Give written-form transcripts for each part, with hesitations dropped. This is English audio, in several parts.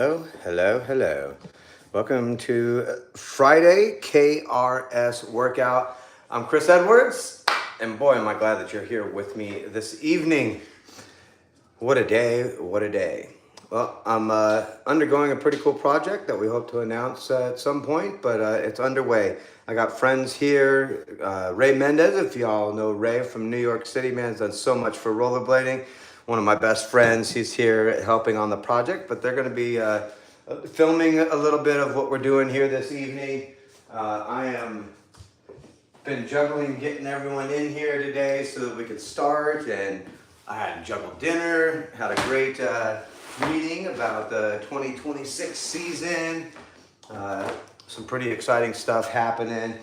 Hello, hello, hello. Welcome to Friday KRS Workout. I'm Chris Edwards, and boy, am I glad that you're here with me this evening. What a day, what a day. Well, I'm undergoing a pretty cool project that we hope to announce at some point, but it's underway. I got friends here. Ray Mendez, if y'all know Ray from New York City, man, has done so much for rollerblading. One of my best friends, he's here helping on the project, but they're going to be filming a little bit of what we're doing here this evening. I am been juggling getting everyone in here today so that we could start, and I had juggled dinner, had a great meeting about the 2026 season. Some pretty exciting stuff happening.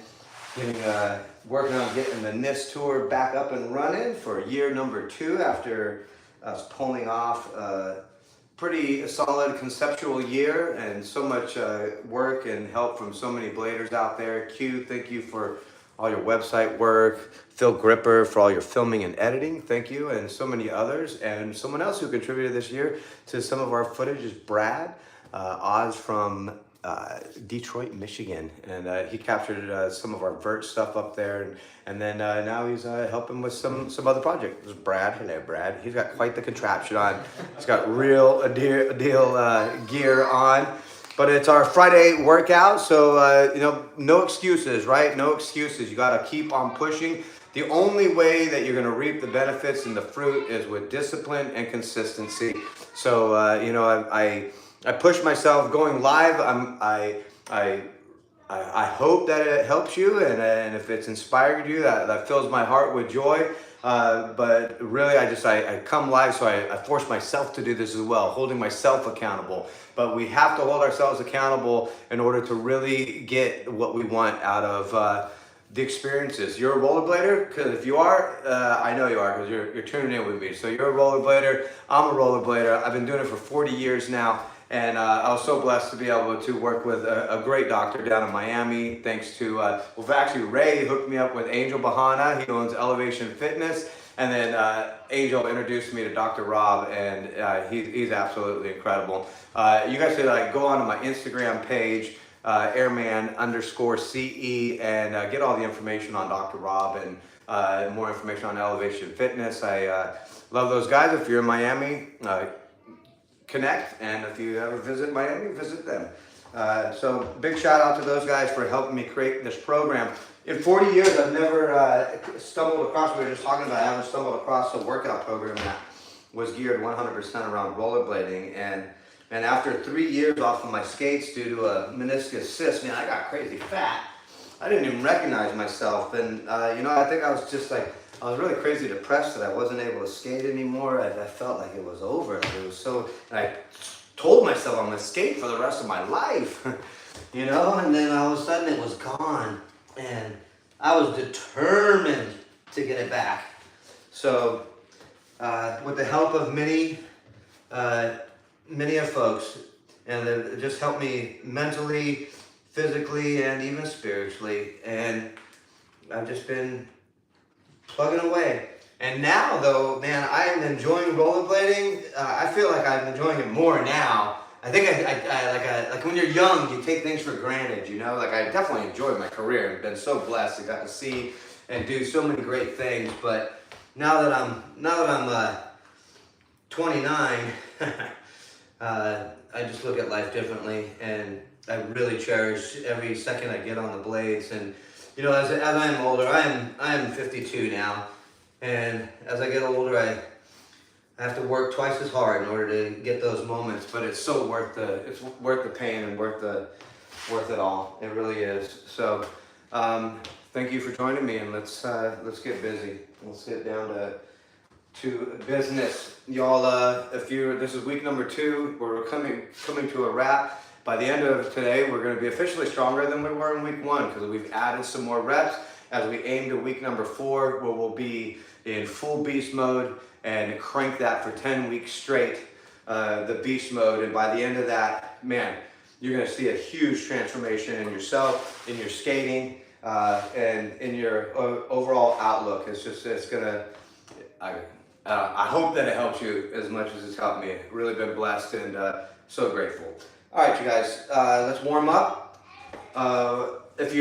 Working on getting the NIST tour back up and running for year number 2 after us pulling off a pretty solid conceptual year and so much work and help from so many bladers out there. Q, thank you for all your website work. Phil Gripper for all your filming and editing, thank you, and so many others. And someone else who contributed this year to some of our footage is Brad Oz from Detroit, Michigan, and he captured some of our vert stuff up there, and then now he's helping with some other projects. This is Brad. Hello, Brad. He's got quite the contraption on. He's got real deal gear on. But it's our Friday workout, so no excuses, right? No excuses. You got to keep on pushing. The only way that you're going to reap the benefits and the fruit is with discipline and consistency. So I push myself going live. I hope that it helps you, and if it's inspired you, that fills my heart with joy. But really, I come live, so I force myself to do this as well, holding myself accountable. But we have to hold ourselves accountable in order to really get what we want out of the experiences. You're a rollerblader? Because if you are, I know you are, because you're tuning in with me. So you're a rollerblader, I'm a rollerblader. I've been doing it for 40 years now. And I was so blessed to be able to work with a great doctor down in Miami. Thanks to, actually Ray hooked me up with Angel Bahana. He owns Elevation Fitness. And then Angel introduced me to Dr. Rob, and he's absolutely incredible. You guys should go onto my Instagram page, airman_CE, and get all the information on Dr. Rob and more information on Elevation Fitness. I love those guys. If you're in Miami, connect, and if you ever visit Miami, visit them. So big shout out to those guys for helping me create this program. In 40 years, I've never stumbled across, we were just talking about, I haven't stumbled across a workout program that was geared 100% around rollerblading. And after 3 years off of my skates due to a meniscus cyst, man, I got crazy fat. I didn't even recognize myself. And I think I was just I was really crazy depressed that I wasn't able to skate anymore. I felt like it was over. It was so, and I told myself I'm gonna skate for the rest of my life, and then all of a sudden it was gone, and I was determined to get it back. So, with the help of many of folks, and it just helped me mentally, physically, and even spiritually, and I've just been plugging away. And now, though, man, I am enjoying rollerblading. I feel like I'm enjoying it more now. I think like when you're young, you take things for granted, I definitely enjoyed my career and been so blessed. I got to see and do so many great things. But now that I'm 29, I just look at life differently, and I really cherish every second I get on the blades. And as I'm older, I am 52 now, and as I get older, I have to work twice as hard in order to get those moments. But it's so worth the pain and worth it all. It really is. So, thank you for joining me, and let's get busy. Let's get down to business, y'all. This is week number 2. We're coming to a wrap. By the end of today, we're going to be officially stronger than we were in week 1 because we've added some more reps as we aim to week number 4, where we'll be in full beast mode and crank that for 10 weeks straight, the beast mode. And by the end of that, man, you're going to see a huge transformation in yourself, in your skating, and in your overall outlook. I hope that it helps you as much as it's helped me. Really been blessed, and So grateful. All right, you guys, let's warm up. If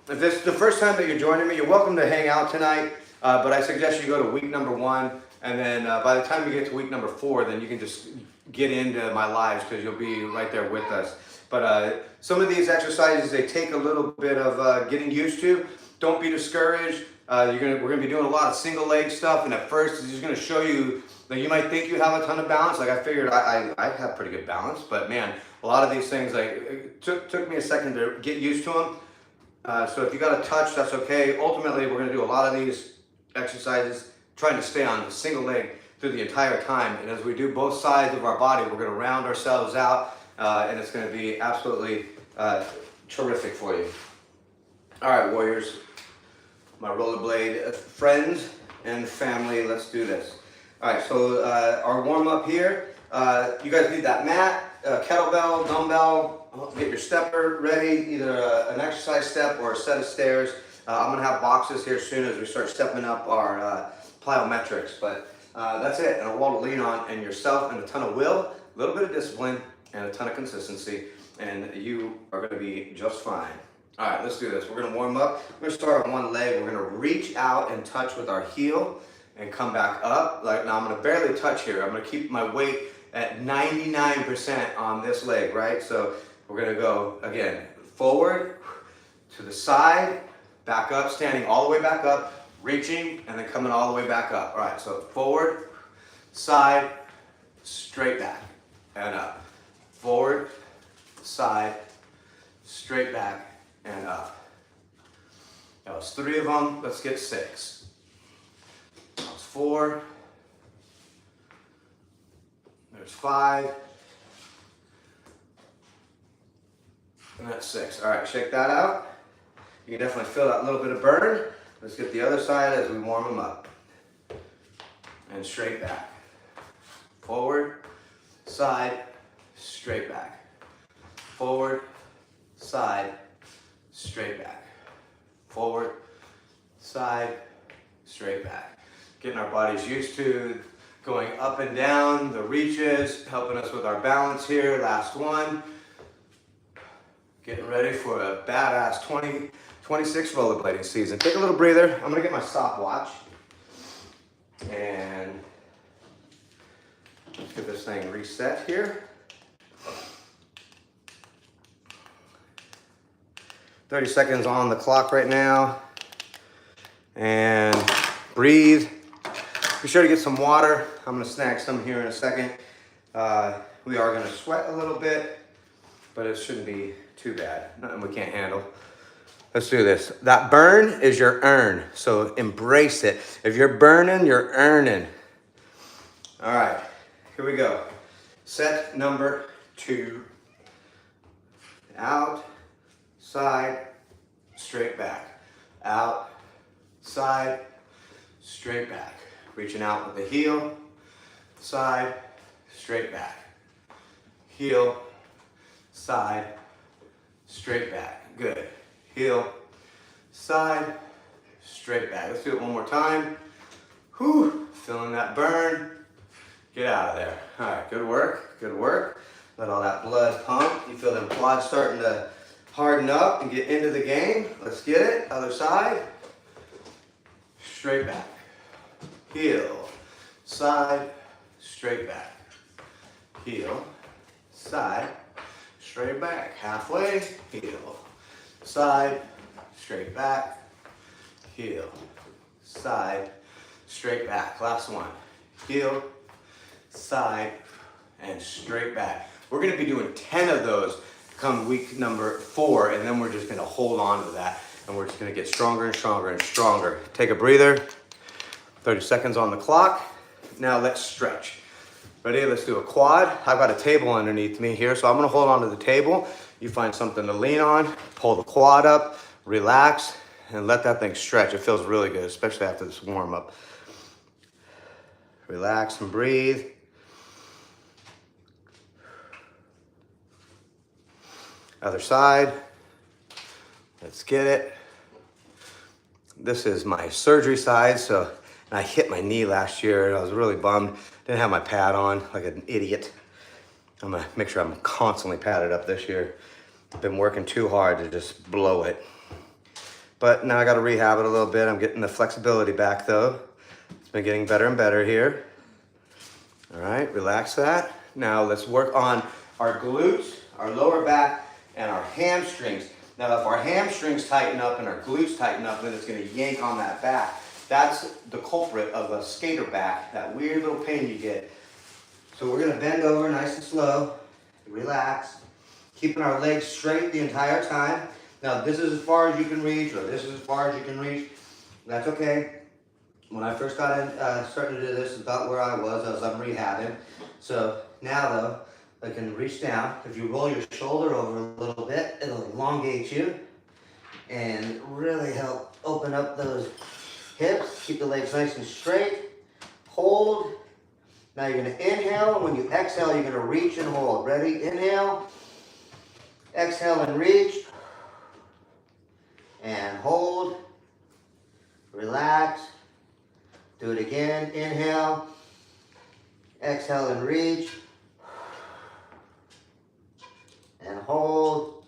this is the first time that you're joining me, you're welcome to hang out tonight. But I suggest you go to week number 1, and then by the time you get to week number 4, then you can just get into my lives because you'll be right there with us. But some of these exercises, they take a little bit of getting used to. Don't be discouraged. We're gonna be doing a lot of single leg stuff, and at first it's just gonna show you that you might think you have a ton of balance. Like I figured I have pretty good balance, but man, a lot of these things, like it took me a second to get used to them. So if you got a touch, that's okay. Ultimately, we're gonna do a lot of these exercises trying to stay on a single leg through the entire time. And as we do both sides of our body, we're gonna round ourselves out, and it's gonna be absolutely terrific for you. All right, warriors, my rollerblade friends and family, let's do this. All right, so our warm up here, you guys need that mat, kettlebell, dumbbell, get your stepper ready, either an exercise step or a set of stairs. I'm gonna have boxes here soon as we start stepping up our plyometrics, but that's it, and a wall to lean on, and yourself, and a ton of will, a little bit of discipline, and a ton of consistency, and you are gonna be just fine. All right, let's do this. We're gonna warm up. We're gonna start on one leg. We're gonna reach out and touch with our heel and come back up. Like now I'm gonna barely touch here. I'm gonna keep my weight at 99% on this leg, right? So we're gonna go, again, forward, to the side, back up, standing all the way back up, reaching, and then coming all the way back up. All right, so forward, side, straight back, and up. Forward, side, straight back, and up. That was 3 of them. Let's get 6. That was 4. There's 5. And that's 6. All right, shake that out. You can definitely feel that little bit of burn. Let's get the other side as we warm them up. And straight back. Forward, side, straight back. Forward, side, straight back. Forward, side, straight back. Getting our bodies used to going up and down, the reaches, helping us with our balance here. Last one. Getting ready for a badass 2026 rollerblading season. Take a little breather. I'm gonna get my stopwatch. And let's get this thing reset here. 30 seconds on the clock right now. And breathe. Be sure to get some water. I'm gonna snag some here in a second. We are gonna sweat a little bit, but it shouldn't be too bad. Nothing we can't handle. Let's do this. That burn is your earn, so embrace it. If you're burning, you're earning. All right, here we go. Set number 2. Out, side, straight back. Out, side, straight back. Reaching out with the heel, side, straight back. Heel, side, straight back. Good. Heel, side, straight back. Let's do it one more time. Whew, feeling that burn. Get out of there. All right, good work, good work. Let all that blood pump. You feel them quads starting to harden up and get into the game. Let's get it. Other side. Straight back. Heel, side, straight back. Heel, side, straight back. Halfway, heel, side, straight back. Heel, side, straight back. Last one. Heel, side, and straight back. We're gonna be doing 10 of those come week number 4, and then we're just gonna hold on to that, and we're just gonna get stronger and stronger and stronger. Take a breather. 30 seconds on the clock. Now let's stretch. Ready? Let's do a quad. I've got a table underneath me here, so I'm gonna hold on to the table. You find something to lean on, pull the quad up, relax, and let that thing stretch. It feels really good, especially after this warm up. Relax and breathe. Other side. Let's get it. This is my surgery side, so I hit my knee last year and I was really bummed. Didn't have my pad on like an idiot. I'm gonna make sure I'm constantly padded up this year. I've been working too hard to just blow it. But now I gotta rehab it a little bit. I'm getting the flexibility back though. It's been getting better and better here. All right, relax that. Now let's work on our glutes, our lower back, and our hamstrings. Now if our hamstrings tighten up and our glutes tighten up, then it's gonna yank on that back. That's the culprit of a skater back, that weird little pain you get. So we're gonna bend over nice and slow, relax, keeping our legs straight the entire time. Now this is as far as you can reach, or this is as far as you can reach. That's okay. When I first got in, started to do this, about where I was on rehabbing. So now though, I can reach down. If you roll your shoulder over a little bit, it'll elongate you and really help open up those hips. Keep the legs nice and straight. Hold. Now you're gonna inhale, and when you exhale, you're gonna reach and hold. Ready? Inhale. Exhale and reach. And hold. Relax. Do it again. Inhale. Exhale and reach. And hold.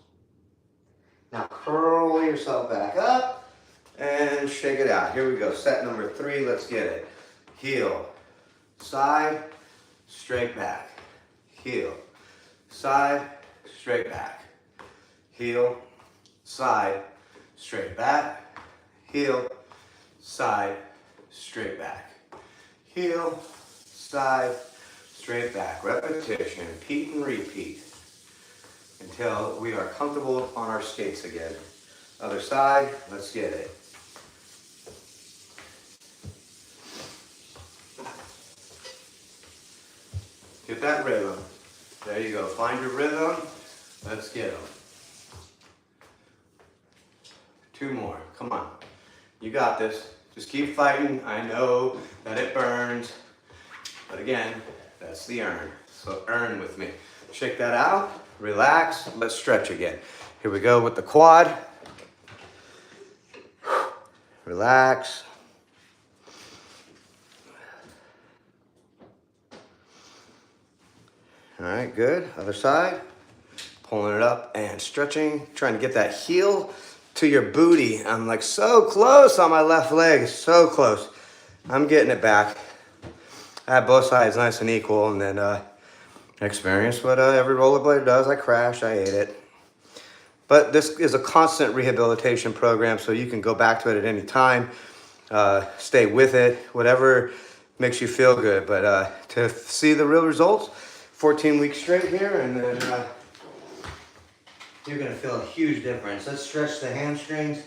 Now curl yourself back up and shake it out. Here we go. Set number 3. Let's get it. Heel. Side. Straight back. Heel. Side. Straight back. Heel. Side. Straight back. Heel. Side. Straight back. Heel. Side. Straight back. Repetition. Repeat and repeat until we are comfortable on our skates again. Other side. Let's get it. Get that rhythm. There you go. Find your rhythm. Let's get them. 2 more. Come on. You got this. Just keep fighting. I know that it burns. But again, that's the earn. So earn with me. Shake that out. Relax. Let's stretch again. Here we go with the quad. Relax. All right, good. Other side. Pulling it up and stretching. Trying to get that heel to your booty. I'm like so close on my left leg. So close. I'm getting it back. I have both sides nice and equal, and then I experienced what every rollerblader does. I crashed. I ate it. But this is a constant rehabilitation program, so you can go back to it at any time. Stay with it. Whatever makes you feel good. But to see the real results, 14 weeks straight here, and then you're gonna feel a huge difference. Let's stretch the hamstrings.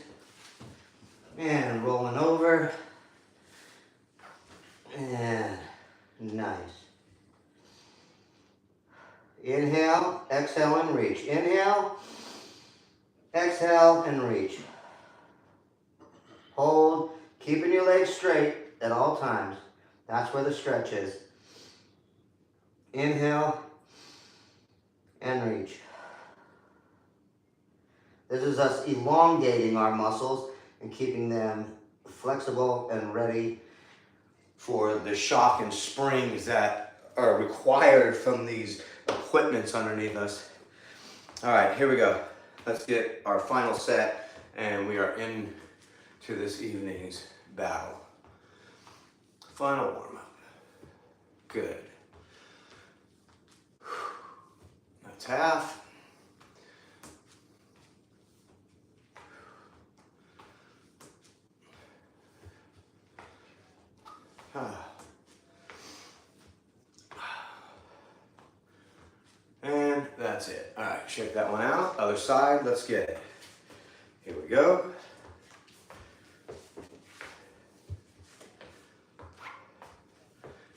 And rolling over. And nice. Inhale, exhale, and reach. Inhale, exhale, and reach. Hold, keeping your legs straight at all times. That's where the stretch is. Inhale and reach. This is us elongating our muscles and keeping them flexible and ready for the shock and springs that are required from these equipments underneath us. All right, here we go. Let's get our final set, and we are in to this evening's battle. Final warm-up. Good. That's half. And that's it. All right, shake that one out. Other side, let's get it. Here we go.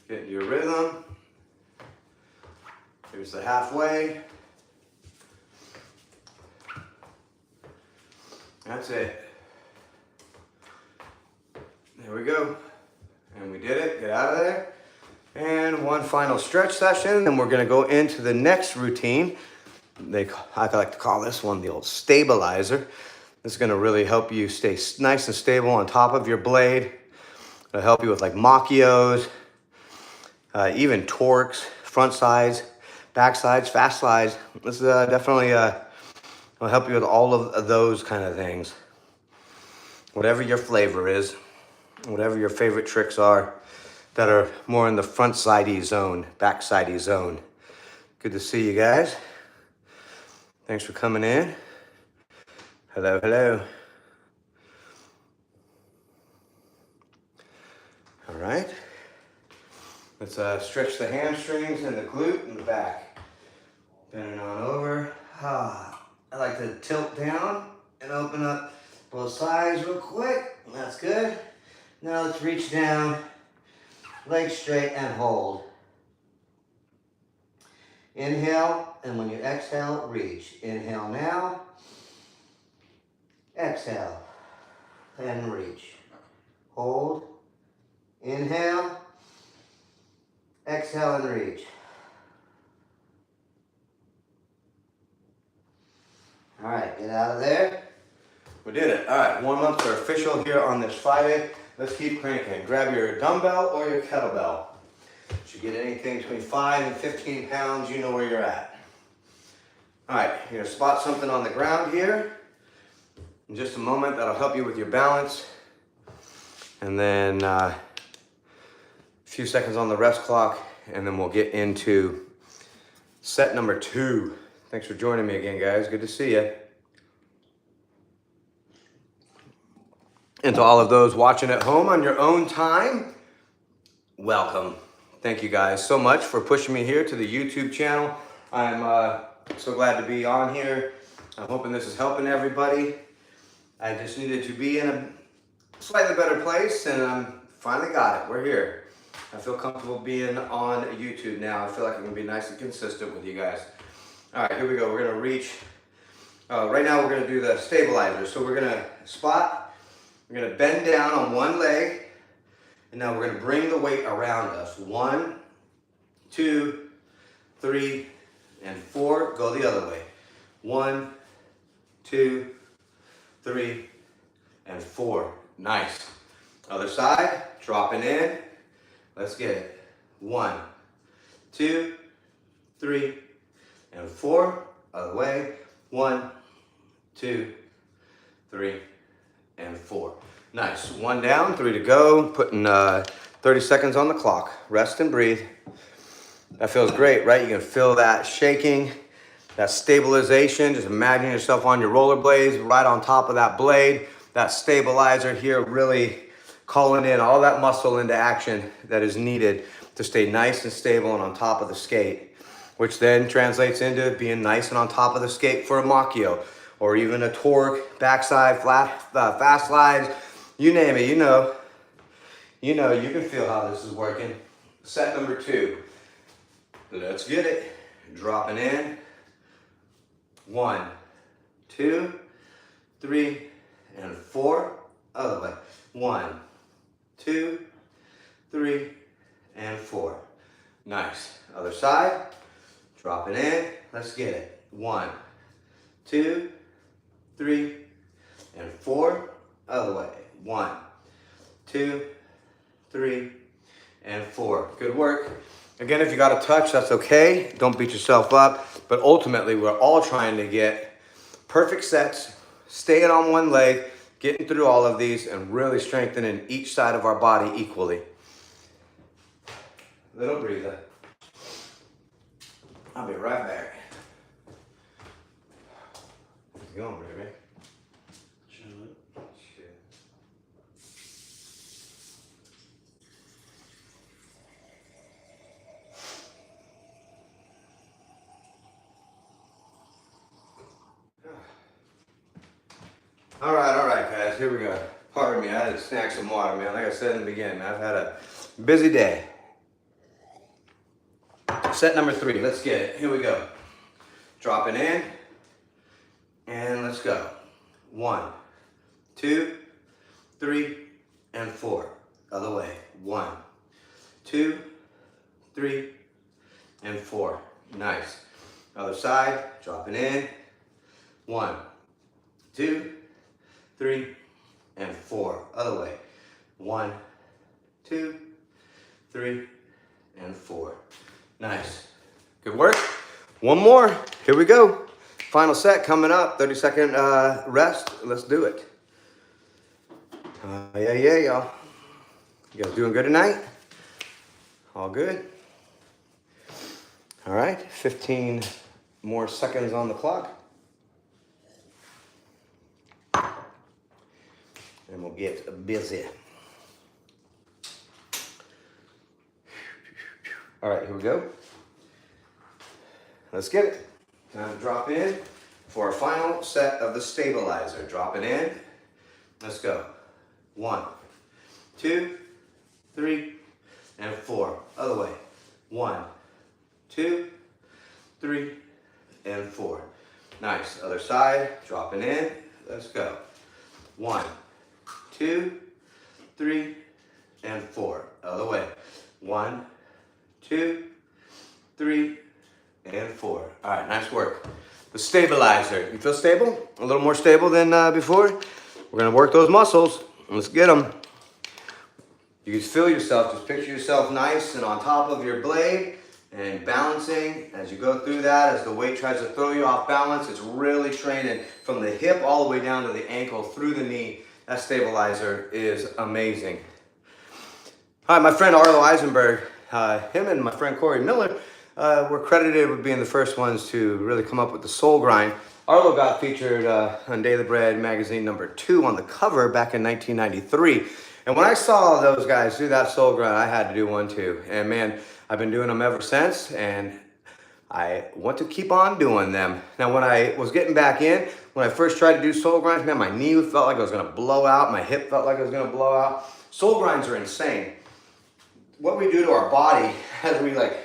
Get your rhythm. Here's the halfway. That's it. There we go. And we did it. Get out of there. And one final stretch session. And we're going to go into the next routine. I like to call this one the old stabilizer. This is going to really help you stay nice and stable on top of your blade. It'll help you with like macchios, even torques, front sides, back slides, fast slides. This is definitely will help you with all of those kind of things. Whatever your flavor is, whatever your favorite tricks are that are more in the front sidey zone, back sidey zone. Good to see you guys. Thanks for coming in. Hello, hello. All right. Let's stretch the hamstrings and the glute and the back. Bending on over. I like to tilt down and open up both sides real quick. That's good. Now let's reach down, legs straight and hold. Inhale, and when you exhale, reach. Inhale now. Exhale, and reach. Hold. Inhale. Exhale and reach. All right, get out of there. We did it. All right, warm-ups are official here on this Friday. Let's keep cranking. Grab your dumbbell or your kettlebell. Should get anything between 5 and 15 pounds, you know where you're at. All right, you're gonna spot something on the ground here. In just a moment, that'll help you with your balance. And then a few seconds on the rest clock, and then we'll get into set number 2. Thanks for joining me again, guys. Good to see you. And to all of those watching at home on your own time, welcome. Thank you guys so much for pushing me here to the YouTube channel. I'm so glad to be on here. I'm hoping this is helping everybody. I just needed to be in a slightly better place, and I finally got it. We're here. I feel comfortable being on YouTube now. I feel like I can be nice and consistent with you guys. All right, here we go. We're gonna reach. Right now we're gonna do the stabilizer. So we're gonna spot, we're gonna bend down on one leg, and now we're gonna bring the weight around us. 1, 2, 3, and 4. Go the other way. 1, 2, 3, and 4. Nice. Other side, dropping in. Let's get it. 1, 2, 3, and 4. Other way. 1, 2, 3, and 4. Nice. 1 down, 3 to go. Putting 30 seconds on the clock. Rest and breathe. That feels great, right? You can feel that shaking, that stabilization. Just imagine yourself on your rollerblades, right on top of that blade. That stabilizer here really calling in all that muscle into action that is needed to stay nice and stable and on top of the skate, which then translates into being nice and on top of the skate for a Machio, or even a torque, backside, fast slides, you name it, you know, you can feel how this is working. Set number 2. Let's get it. Dropping in. 1, 2, 3, and 4. Other way. 1, 2, 3, and 4. Nice. Other side. Dropping in. Let's get it. 1, 2, 3, and 4. Other way. 1, 2, 3, and 4. Good work. Again, if you got a touch, that's okay. Don't beat yourself up. But ultimately, we're all trying to get perfect sets, staying on one leg, getting through all of these, and really strengthening each side of our body equally. Little breather. I'll be right back. How's it going, baby? Chilling. Shit. All right, guys, here we go. Pardon me, I had to snack some water, man. Like I said in the beginning, I've had a busy day. Set number 3, let's get it. Here we go. Dropping in, and let's go. 1, 2, 3, and 4. Other way. 1, 2, 3, and 4. Nice. Other side, dropping in. 1, 2, 3, and 4. Other way. 1, 2, 3, and 4. Nice. Good work. One more. Here we go. Final set coming up. 30-second rest. Let's do it. Yeah, y'all. You guys doing good tonight? All good? All right. 15 more seconds on the clock. And we'll get busy. All right, here we go. Let's get it. Time to drop in for our final set of the stabilizer. Drop it in. Let's go. 1, 2, 3, and 4. Other way. 1, 2, 3, and 4. Nice. Other side. Dropping in. Let's go. 1, 2, 3, and 4. Other way. 1, 2, 3, and 4. All right, nice work. The stabilizer. You feel stable? A little more stable than before? We're gonna work those muscles. Let's get them. You can feel yourself, just picture yourself nice and on top of your blade and balancing as you go through that. As the weight tries to throw you off balance, it's really training from the hip all the way down to the ankle, through the knee. That stabilizer is amazing. All right, my friend Arlo Eisenberg, him and my friend Corey Miller were credited with being the first ones to really come up with the soul grind. Arlo got featured on Daily Bread magazine #2 on the cover back in 1993. And when I saw those guys do that soul grind, I had to do one too. And man, I've been doing them ever since, and I want to keep on doing them. Now, when I was getting back in, when I first tried to do soul grinds, man, my knee felt like it was gonna blow out. My hip felt like it was gonna blow out. Soul grinds are insane. What we do to our body as we like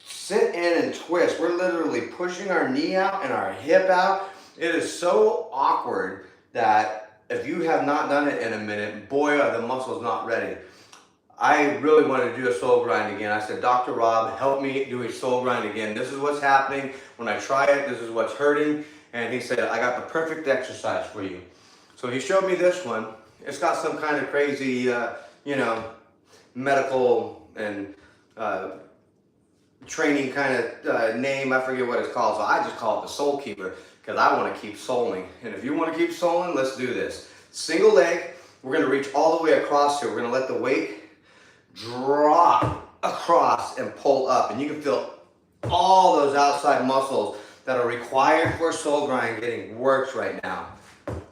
sit in and twist, we're literally pushing our knee out and our hip out. It is so awkward that if you have not done it in a minute, boy, are the muscles not ready. I really wanted to do a soul grind again. I said, Dr. Rob, help me do a soul grind again. This is what's happening. When I try it, this is what's hurting. And he said, I got the perfect exercise for you. So he showed me this one. It's got some kind of crazy, medical and training kind of name. I forget what it's called. So I just call it the Soul Keeper because I want to keep souling. And if you want to keep souling, let's do this. Single leg. We're going to reach all the way across here. We're going to let the weight drop across and pull up. And you can feel all those outside muscles that are required for soul grind getting worked right now.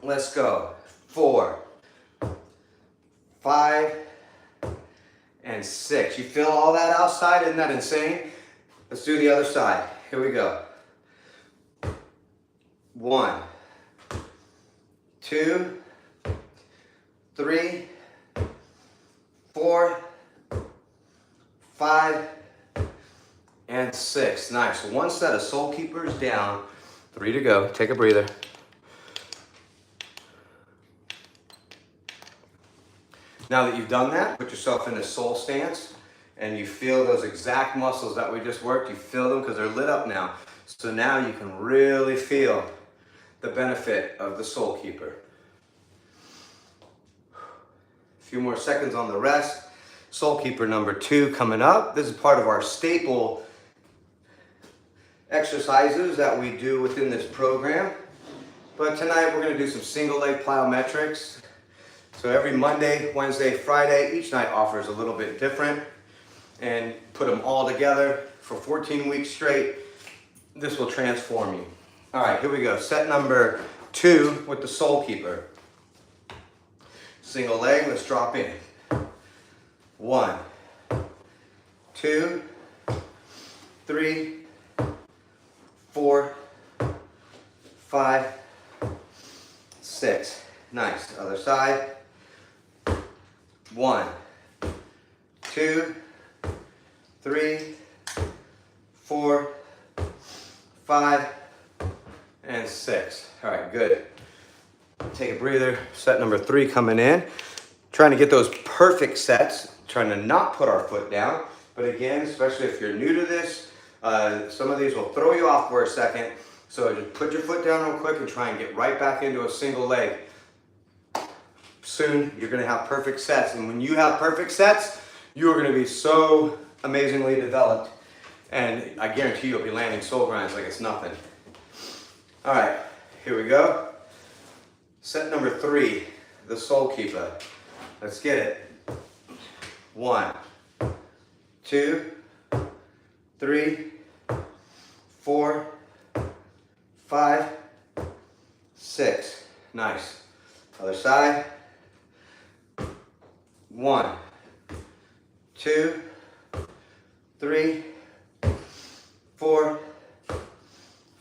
Let's go. 4, 5, and 6. You feel all that outside? Isn't that insane? Let's do the other side. Here we go. 1, 2, 3, 4, 5, and 6. Nice. One set of Soul Keepers down. 3 to go. Take a breather. Now that you've done that, put yourself in a soul stance and you feel those exact muscles that we just worked. You feel them because they're lit up now. So now you can really feel the benefit of the Soul Keeper. A few more seconds on the rest. Soul Keeper #2 coming up. This is part of our staple exercises that we do within this program. But tonight we're going to do some single leg plyometrics. So every Monday, Wednesday, Friday, each night offers a little bit different. And put them all together for 14 weeks straight. This will transform you. All right, here we go. Set #2 with the Soul Keeper. Single leg, let's drop in. 1, 2, 3, 4, 5, 6. Nice. Other side. 1, 2, 3, 4, 5, and 6. All right, good. Take a breather. Set #3 coming in. Trying to get those perfect sets. Trying to not put our foot down. But again, especially if you're new to this, some of these will throw you off for a second. So just put your foot down real quick and try and get right back into a single leg. Soon, you're going to have perfect sets. And when you have perfect sets, you are going to be so amazingly developed. And I guarantee you'll be landing soul grinds like it's nothing. All right, here we go. Set number 3, the soul keeper. Let's get it. 1, 2, 3, 4, 5, 6. Nice. Other side. 1, 2, 3, 4,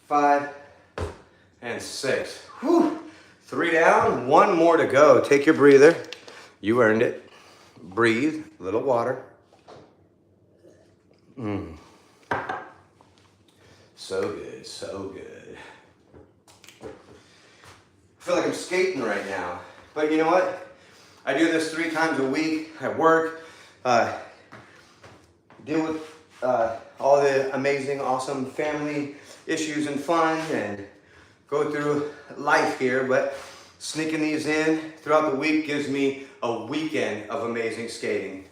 5, and 6. Whew. 3 down, 1 more to go. Take your breather. You earned it. Breathe, a little water. So good, so good. I feel like I'm skating right now. But you know what? I do this 3 times a week at work. Deal with all the amazing, awesome family issues and fun, and go through life here. But sneaking these in throughout the week gives me a weekend of amazing skating.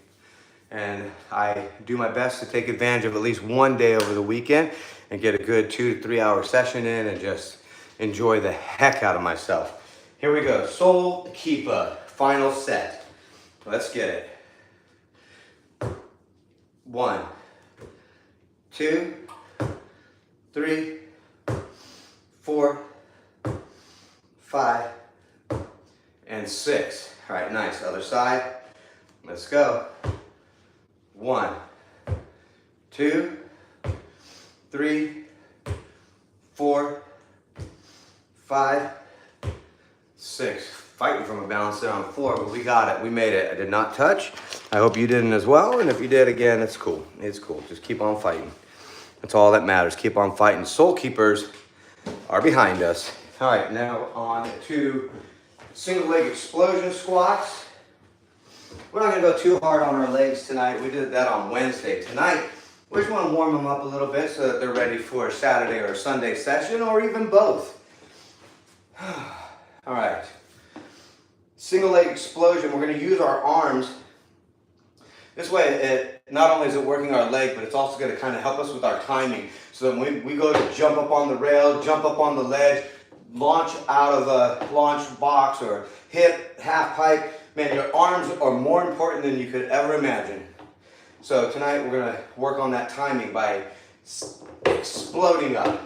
And I do my best to take advantage of at least one day over the weekend and get a good 2 to 3 hour session in and just enjoy the heck out of myself. Here we go, Soul Keeper, final set. Let's get it. 1, 2, 3, 4, 5, and 6. All right, nice. Other side. Let's go. 1, 2, 3, 4, 5, 6. Fighting from a balance there on the floor, but we got it. We made it. I did not touch. I hope you didn't as well. And if you did, again, it's cool. It's cool. Just keep on fighting. That's all that matters. Keep on fighting. Soul Keepers are behind us. All right, now on to single leg explosion squats. We're not gonna go too hard on our legs tonight. We did that on Wednesday. Tonight, we just wanna warm them up a little bit so that they're ready for a Saturday or a Sunday session, or even both. All right. Single leg explosion, we're gonna use our arms. This way, it not only is it working our leg, but it's also gonna kind of help us with our timing. So that when we go to jump up on the rail, jump up on the ledge, launch out of a launch box or hip, half pipe, man, your arms are more important than you could ever imagine. So tonight we're gonna work on that timing by exploding up,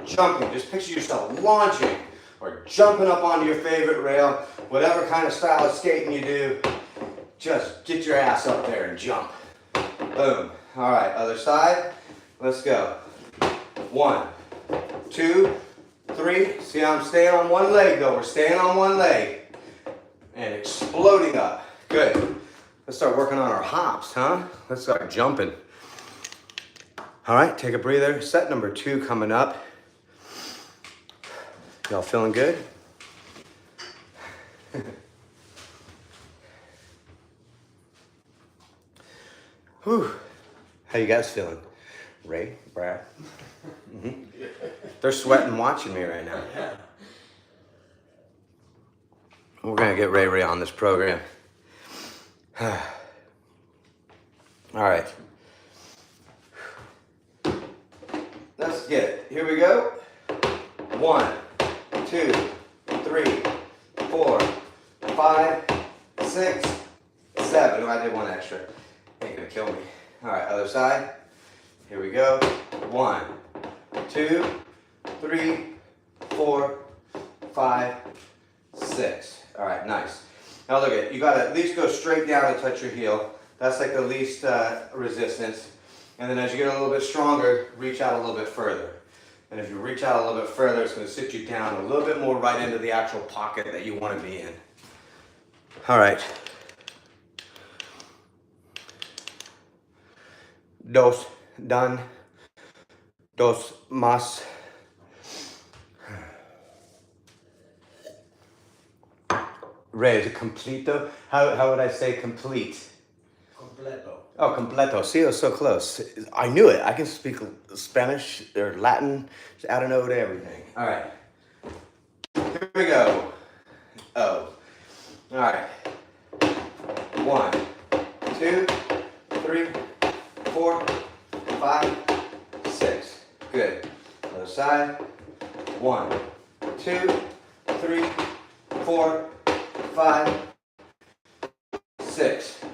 jumping. Just picture yourself launching or jumping up onto your favorite rail, whatever kind of style of skating you do, just get your ass up there and jump. Boom. All right, other side. Let's go. 1, 2, 3. See how I'm staying on one leg though. We're staying on one leg. And exploding up. Good. Let's start working on our hops, huh? Let's start jumping. All right, take a breather. Set number 2 coming up. Y'all feeling good? Whew. How you guys feeling? Ray, Brad? Mm-hmm. They're sweating watching me right now. We're gonna get Ray on this program. All right. Let's get it. Here we go. 1, 2, 3, 4, 5, 6, 7. Oh, I did one extra. Ain't gonna kill me. All right, other side. Here we go. 1, 2, 3, 4, 5, 6. All right, nice. Now look at, you gotta at least go straight down and touch your heel. That's like the least resistance. And then as you get a little bit stronger, reach out a little bit further. And if you reach out a little bit further, it's gonna sit you down a little bit more right into the actual pocket that you wanna be in. All right. 2, done. 2 más. Ray, is it completo? How would I say complete? Completo. Oh, completo. See, it was so close. I knew it. I can speak Spanish or Latin. Just add an O to everything. All right. Here we go. Oh. All right. 1, 2, 3, 4, 5, 2, 3, 4, 5, 6.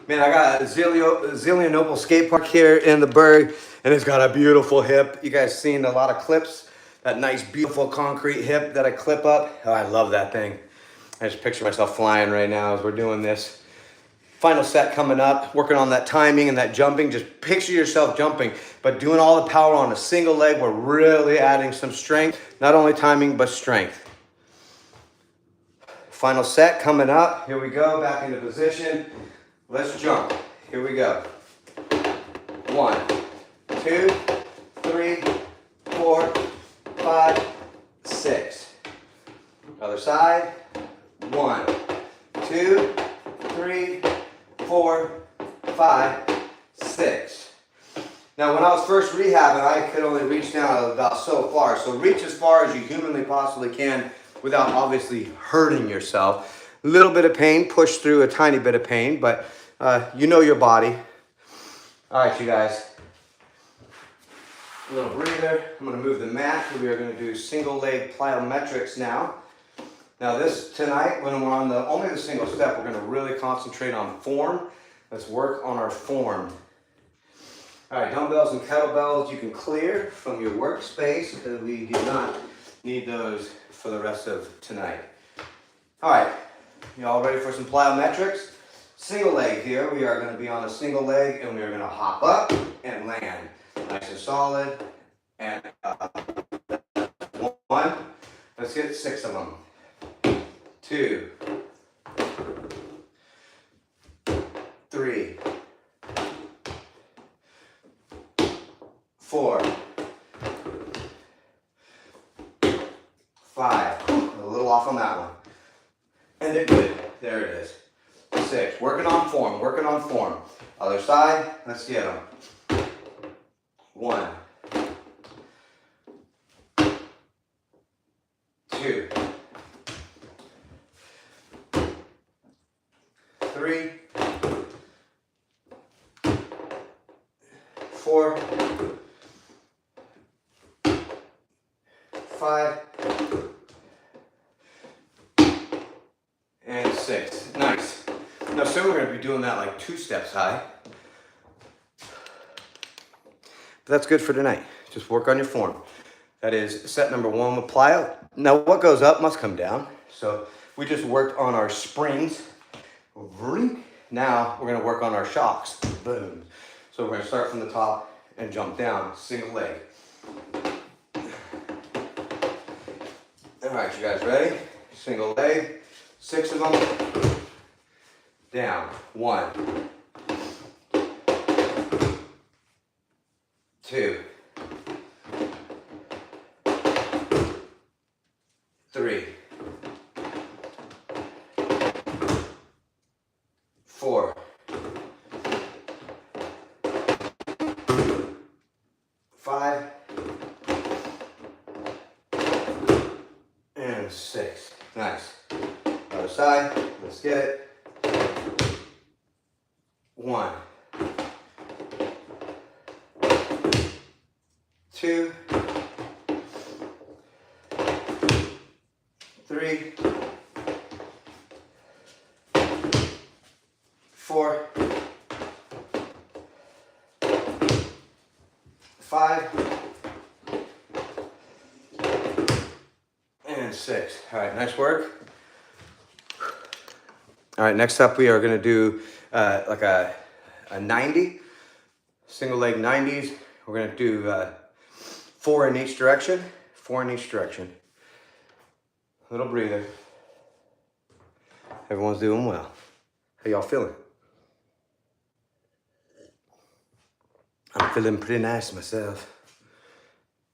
Man, I got a Zillionople skate park here in the Berg, and it's got a beautiful hip. You guys seen a lot of clips. That nice, beautiful concrete hip that I clip up. Oh, I love that thing. I just picture myself flying right now as we're doing this. Final set coming up, working on that timing and that jumping. Just picture yourself jumping, but doing all the power on a single leg. We're really adding some strength, not only timing, but strength. Final set coming up. Here we go, back into position. Let's jump. Here we go. 1, 2, 3, 4, 5, 6. Other side. 1, 2, 3, 4, 5, 6. Now, when I was first rehabbing, I could only reach down about so far. So reach as far as you humanly possibly can without obviously hurting yourself. A little bit of pain, push through a tiny bit of pain, but you know your body. All right, you guys. A little breather. I'm going to move the mat. We are going to do single leg plyometrics now. Now this tonight, when we're on only the single step, we're going to really concentrate on form. Let's work on our form. All right, dumbbells and kettlebells you can clear from your workspace because we do not need those for the rest of tonight. All right, you all ready for some plyometrics? Single leg here. We are going to be on a single leg and we are going to hop up and land. Nice and solid. And 1. Let's get 6 of them. 2, 3, 4, 5. A little off on that one. And it good. There it is. 6. Working on form. Working on form. Other side. Let's get them. 1, 2, 3, 4, 5, and 6. Nice. Now soon we're going to be doing that like 2 steps high. But that's good for tonight. Just work on your form. That is set number 1 with plyo. Now what goes up must come down. So we just worked on our springs. Now we're going to work on our shocks. Boom. So we're going to start from the top and jump down, single leg. All right, you guys ready? Single leg, 6 of them. Down. 1, 2, 3, 4, 5, and 6. Nice. Other side. Let's get it. 1, 2, 3, 4, 5, and 6. All right, nice work. All right, next up we are going to do like a 90, single leg 90s. We're going to do 4 in each direction, 4 in each direction. Little breather. Everyone's doing well. How y'all feeling? I'm feeling pretty nice myself.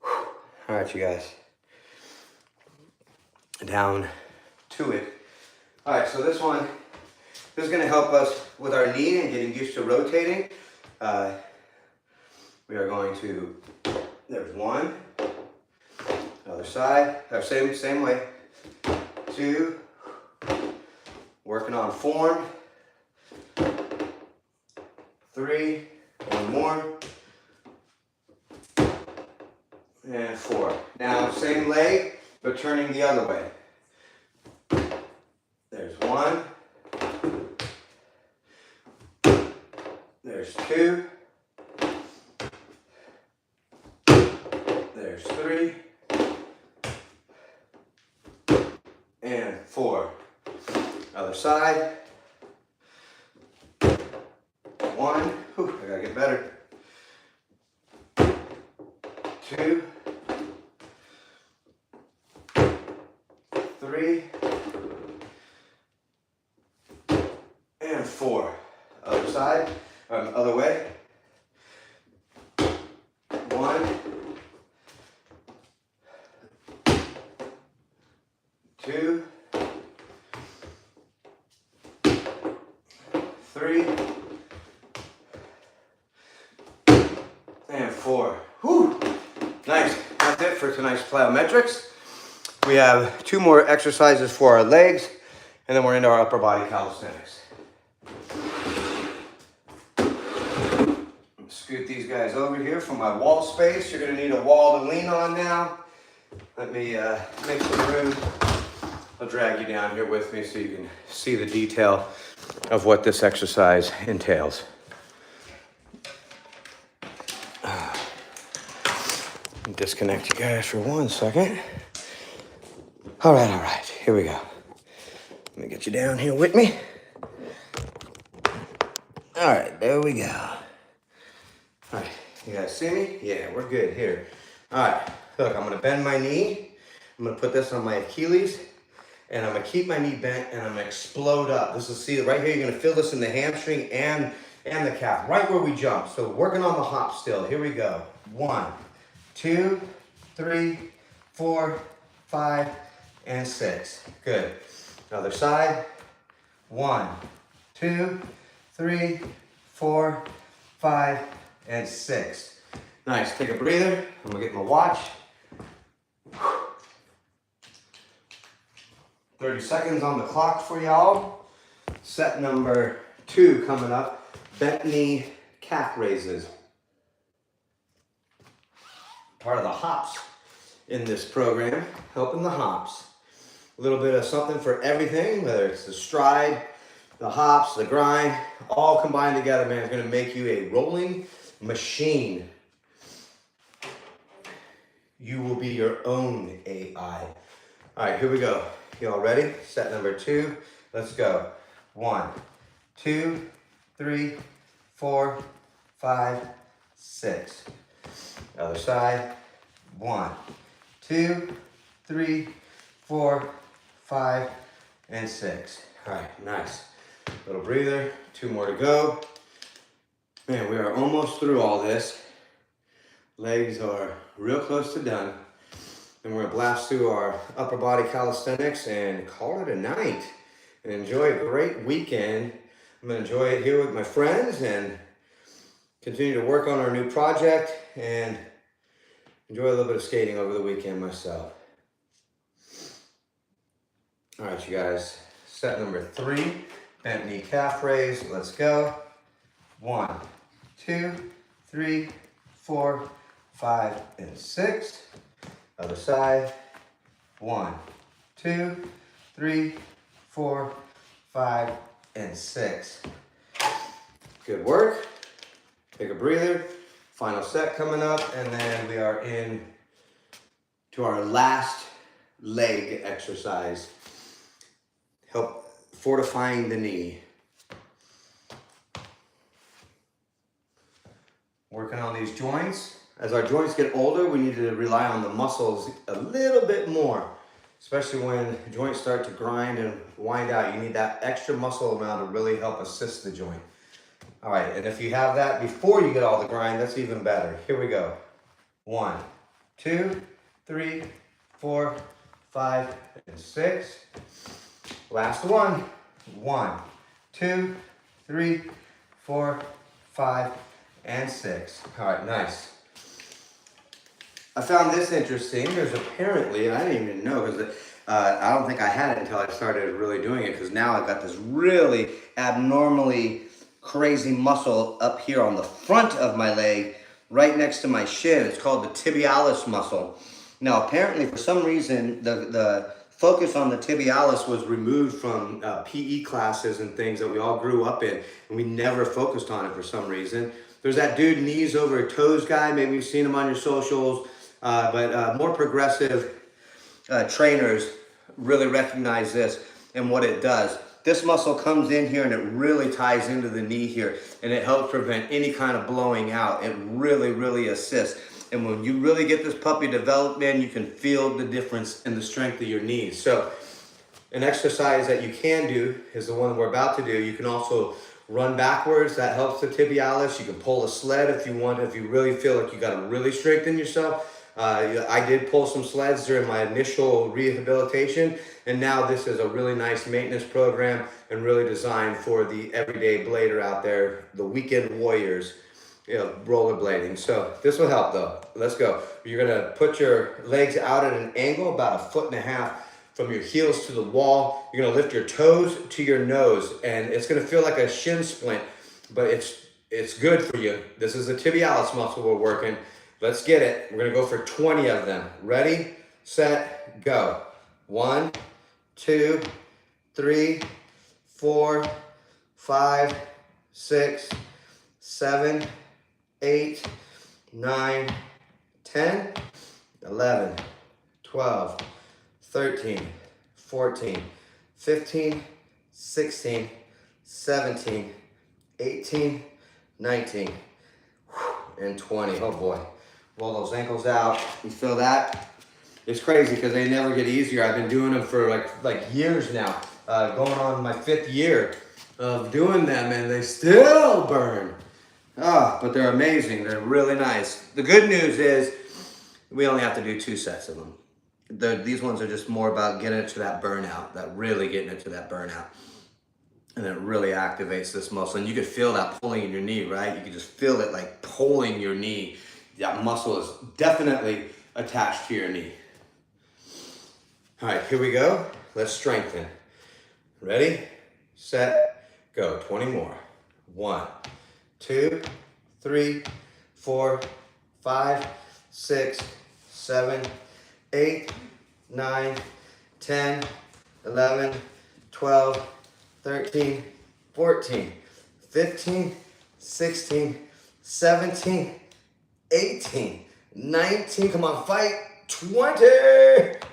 Whew. All right, you guys. Down to it. All right, so this is going to help us with our knee and getting used to rotating. We are going to, there's 1, other side, same way. 2, working on form. 3, 1 more. And 4. Now, same leg, but turning the other way. There's one. There's two. There's three. And four. Other side. One. Whew, I gotta get better. Two. Three. And four. Other side. Other way. One. Two. Three. And four. Whew. Nice. That's it for tonight's plyometrics. We have two more exercises for our legs, and then we're into our upper body calisthenics. Scoot these guys over here for my wall space. You're gonna need a wall to lean on now. Let me make some room. I'll drag you down here with me so you can see the detail of what this exercise entails. Disconnect you guys for 1 second. All right, here we go. Let me get you down here with me. All right, there we go. All right, you guys see me? Yeah, we're good here. All right, look, I'm gonna bend my knee. I'm gonna put this on my Achilles, and I'm gonna keep my knee bent, and I'm gonna explode up. This is, see, right here, you're gonna feel this in the hamstring and the calf, right where we jump. So working on the hop still. Here we go. 1, 2, 3, 4, 5, and 6. Good. Other side. 1, 2, 3, 4, 5, and 6. Nice. Take a breather. I'm gonna get my watch. 30 seconds on the clock for y'all. Set number 2 coming up. Bent knee calf raises. Part of the hops in this program, helping the hops. A little bit of something for everything, whether it's the stride, the hops, the grind, all combined together, man, is gonna make you a rolling machine. You will be your own AI. All right, here we go. Y'all ready? Set number 2, let's go. 1, 2, 3, 4, 5, 6. Other side. 1, 2, 3, 4, 5, and 6. All right, nice. Little breather, 2 more to go. Man, we are almost through all this. Legs are real close to done. And we're gonna blast through our upper body calisthenics and call it a night. And enjoy a great weekend. I'm gonna enjoy it here with my friends and continue to work on our new project and enjoy a little bit of skating over the weekend myself. All right, you guys, set number 3, bent knee calf raise, let's go. 1, 2, 3, 4, 5, and 6. Other side. 1, 2, 3, 4, 5, and 6. Good work. Take a breather. Final set coming up, and then we are in to our last leg exercise. Help fortifying the knee. Working on these joints. As our joints get older, we need to rely on the muscles a little bit more, especially when joints start to grind and wind out. You need that extra muscle amount to really help assist the joint. All right, and if you have that before you get all the grind, that's even better. Here we go. 1, 2, 3, 4, 5, and 6. Last one. 1, 2, 3, 4, 5, and 6. All right, nice. I found this interesting. There's apparently, and I didn't even know because I don't think I had it until I started really doing it, because now I've got this really abnormally crazy muscle up here on the front of my leg, right next to my shin. It's called the tibialis muscle. Now, apparently, for some reason, the focus on the tibialis was removed from PE classes and things that we all grew up in, and we never focused on it for some reason. There's that dude knees over toes guy. Maybe you've seen him on your socials, but more progressive trainers really recognize this and what it does. This muscle comes in here and it really ties into the knee here, and it helps prevent any kind of blowing out. It really, really assists. And when you really get this puppy developed, man, you can feel the difference in the strength of your knees. So an exercise that you can do is the one we're about to do. You can also run backwards. That helps the tibialis. You can pull a sled if you want, if you really feel like you got to really strengthen yourself. I did pull some sleds during my initial rehabilitation, and now this is a really nice maintenance program and really designed for the everyday blader out there, the weekend warriors, rollerblading. So this will help though. Let's go. You're gonna put your legs out at an angle about 1.5 feet from your heels to the wall. You're gonna lift your toes to your nose, and it's gonna feel like a shin splint, but it's good for you. This is the tibialis muscle we're working. Let's get it. We're gonna go for 20 of them. Ready, set, go. 1, 2, 3, 4, 5, 6, 7, 8, 9, 10, 11, 12, 13, 14, 15, 16, 17, 18, 19, and 20. Oh boy. Roll those ankles out. You feel that? It's crazy because they never get easier. I've been doing them for like years now. Going on my 5th year of doing them, and they still burn. But they're amazing. They're really nice. The good news is we only have to do 2 sets of them. These ones are just more about getting it to that burnout, really getting it to that burnout. And it really activates this muscle. And you can feel that pulling in your knee, right? You can just feel it like pulling your knee. That muscle is definitely attached to your knee. All right, here we go. Let's strengthen. Ready, set, go. 20 more. 1, 2, 3, 4, 5, 6, 7, 8, 9, 10, 11, 12, 13, 14, 15, 16, 17, 18, 19, come on, fight, 20.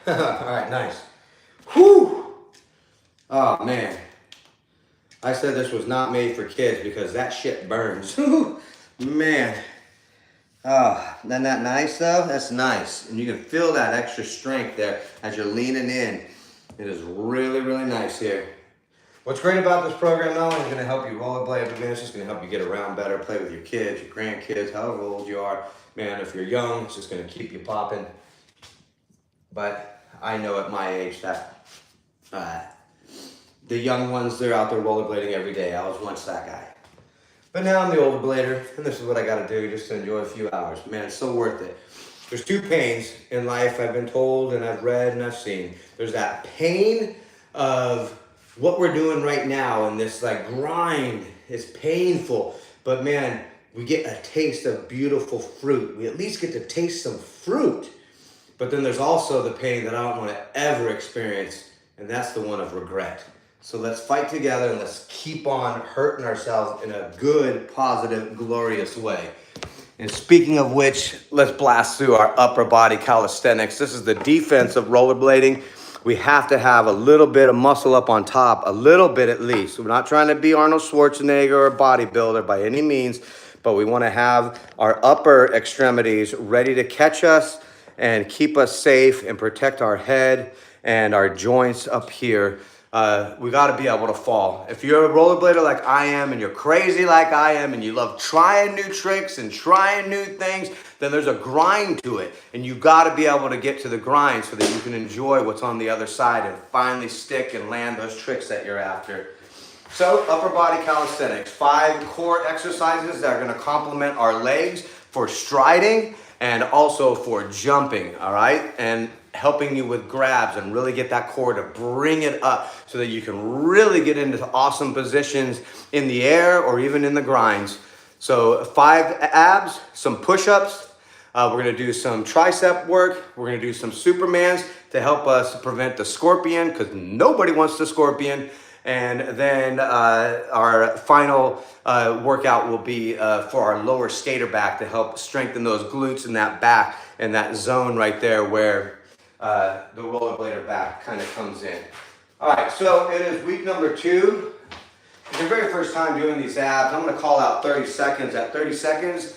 All right, nice. Whew. Oh, man. I said this was not made for kids because that shit burns. Man. Oh, isn't that nice, though? That's nice. And you can feel that extra strength there as you're leaning in. It is really, really nice here. What's great about this program, not only is it going to help you rollerblade, but it's just going to help you get around better, play with your kids, your grandkids, however old you are. Man, if you're young, it's just going to keep you popping. But I know at my age that the young ones, they're out there rollerblading every day. I was once that guy. But now I'm the older blader, and this is what I got to do just to enjoy a few hours. Man, it's so worth it. There's 2 pains in life I've been told, and I've read, and I've seen. There's that pain of what we're doing right now, and this like grind is painful, but man, we get a taste of beautiful fruit. We at least get to taste some fruit. But then there's also the pain that I don't want to ever experience, and that's the one of regret. So let's fight together and let's keep on hurting ourselves in a good, positive, glorious way. And speaking of which, let's blast through our upper body calisthenics. This is the defense of rollerblading. We have to have a little bit of muscle up on top, a little bit at least. We're not trying to be Arnold Schwarzenegger or a bodybuilder by any means, but we want to have our upper extremities ready to catch us and keep us safe and protect our head and our joints up here. We got to be able to fall. If you're a rollerblader like I am, and you're crazy like I am, and you love trying new tricks and trying new things, then there's a grind to it. And you got to be able to get to the grind so that you can enjoy what's on the other side and finally stick and land those tricks that you're after. So upper body calisthenics, 5 core exercises that are going to complement our legs for striding and also for jumping, all right? And helping you with grabs and really get that core to bring it up so that you can really get into awesome positions in the air or even in the grinds. So 5 abs, some push-ups, We're gonna do some tricep work. We're gonna do some Supermans to help us prevent the scorpion, because nobody wants the scorpion. And then our final workout will be for our lower stator back to help strengthen those glutes and that back and that zone right there where the rollerblader back kind of comes in. All right, so it is week number 2. It's your very first time doing these abs. I'm gonna call out 30 seconds. At 30 seconds,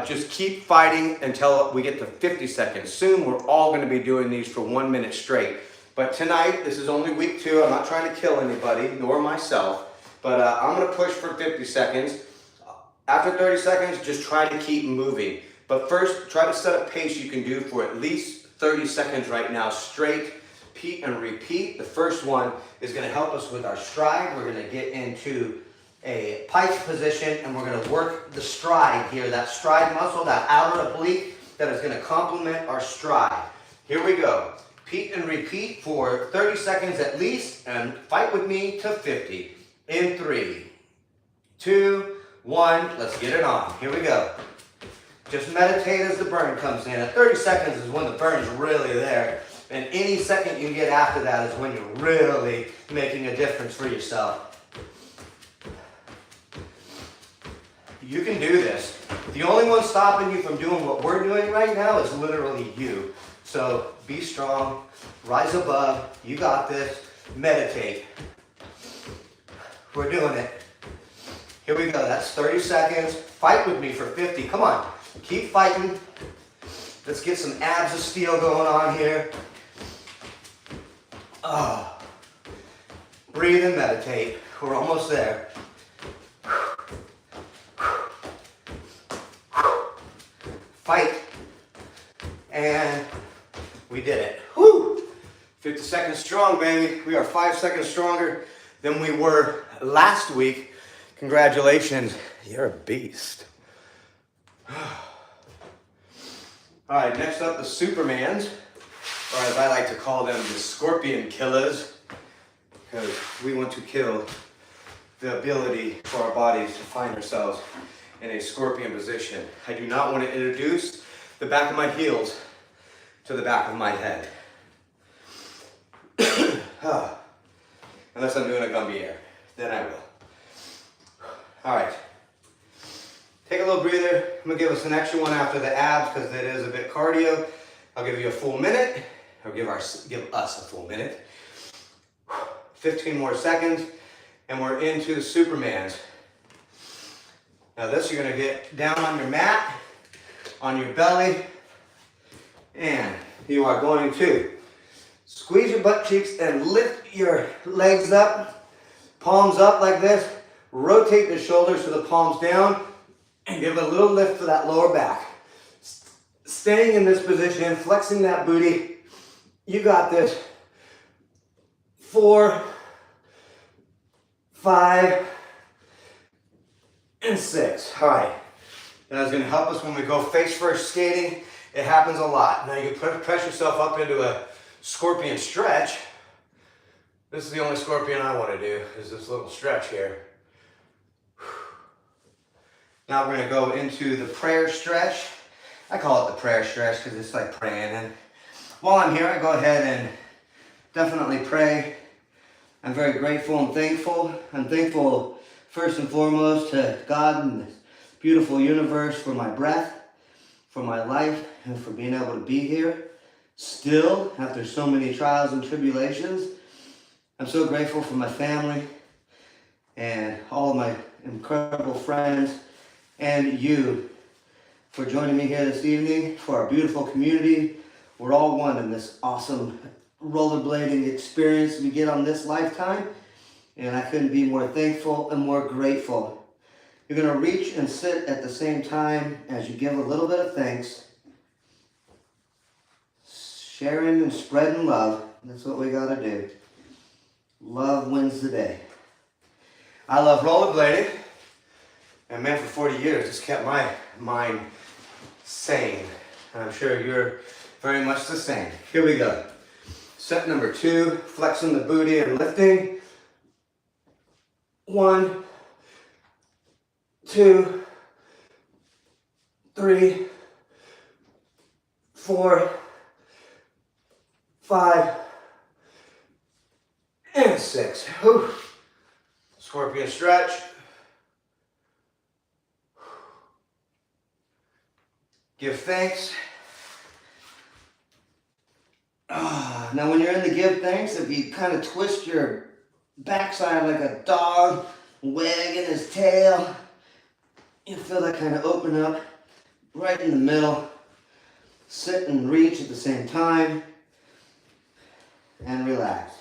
just keep fighting until we get to 50 seconds. Soon, we're all gonna be doing these for 1 minute straight. But tonight, this is only week 2. I'm not trying to kill anybody, nor myself, but I'm gonna push for 50 seconds. After 30 seconds, just try to keep moving. But first, try to set a pace you can do for at least 30 seconds right now, straight, repeat and repeat. The first one is gonna help us with our stride. We're gonna get into a pike position and we're gonna work the stride here, that stride muscle, that outer oblique that is gonna complement our stride. Here we go. Repeat and repeat for 30 seconds at least, and fight with me to 50. In 3, 2, 1, let's get it on. Here we go. Just meditate as the burn comes in. At 30 seconds is when the burn's really there. And any second you get after that is when you're really making a difference for yourself. You can do this. The only one stopping you from doing what we're doing right now is literally you. So be strong, rise above, you got this, meditate. We're doing it. Here we go, that's 30 seconds. Fight with me for 50, come on. Keep fighting. Let's get some abs of steel going on here. Oh. Breathe and meditate. We're almost there. Fight. And we did it. Woo! 50 seconds strong, baby. We are 5 seconds stronger than we were last week. Congratulations. You're a beast. All right, next up, the Supermans, or as I like to call them, the scorpion killers, because we want to kill the ability for our bodies to find ourselves in a scorpion position. I do not want to introduce the back of my heels to the back of my head. Unless I'm doing a Gumbier, then I will. All right. Take a little breather. I'm gonna give us an extra one after the abs because it is a bit cardio. I'll give you a full minute, or give us a full minute. 15 more seconds, and we're into the Supermans. Now this, you're gonna get down on your mat, on your belly, and you are going to squeeze your butt cheeks and lift your legs up, palms up like this. Rotate the shoulders to the palms down, and give a little lift for that lower back. Staying in this position, flexing that booty. You got this. 4, 5, and 6. All right. That's going to help us when we go face first skating. It happens a lot. Now you can press yourself up into a scorpion stretch. This is the only scorpion I want to do, is this little stretch here. Now we're going to go into the prayer stretch. I call it the prayer stretch because it's like praying. And while I'm here, I go ahead and definitely pray. I'm very grateful and thankful. I'm thankful first and foremost to God and this beautiful universe for my breath, for my life, and for being able to be here still after so many trials and tribulations. I'm so grateful for my family and all of my incredible friends, and you for joining me here this evening for our beautiful community. We're all one in this awesome rollerblading experience we get on this lifetime, and I couldn't be more thankful and more grateful. You're going to reach and sit at the same time as you give a little bit of thanks, sharing and spreading love. That's what we got to do. Love wins the day. I love rollerblading. And man, for 40 years, it's kept my mind sane. And I'm sure you're very much the same. Here we go. Set number 2, flexing the booty and lifting. 1, 2, 3, 4, 5, and 6. Whew. Scorpion stretch. Give thanks. Now when you're in the give thanks, if you kind of twist your backside like a dog wagging his tail, you feel that kind of open up right in the middle. Sit and reach at the same time and relax.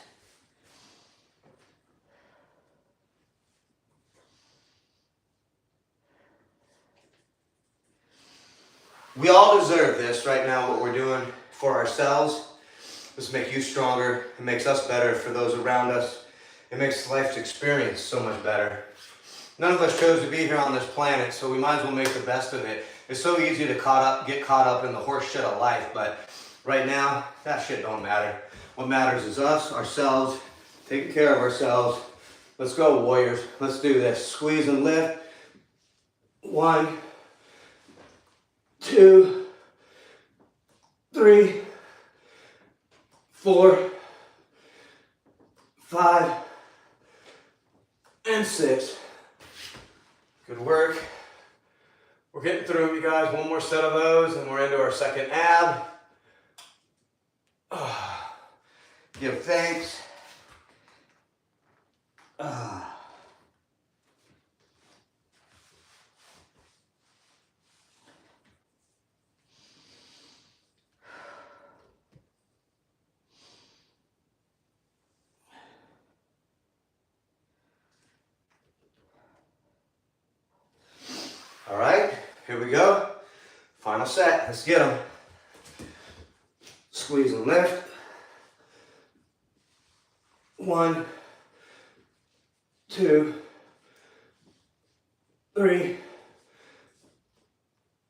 We all deserve this right now, what we're doing for ourselves. This makes you stronger. It makes us better for those around us. It makes life's experience so much better. None of us chose to be here on this planet, so we might as well make the best of it. It's so easy to get caught up in the horse shit of life, but right now, that shit don't matter. What matters is us, ourselves, taking care of ourselves. Let's go, warriors. Let's do this. Squeeze and lift. 1, 2, 3, 4, 5, and 6. Good work. We're getting through it, you guys. One more set of those, and we're into our second ab. Give thanks. All right, here we go. Final set. Let's get them. Squeeze and lift. 1, 2, 3,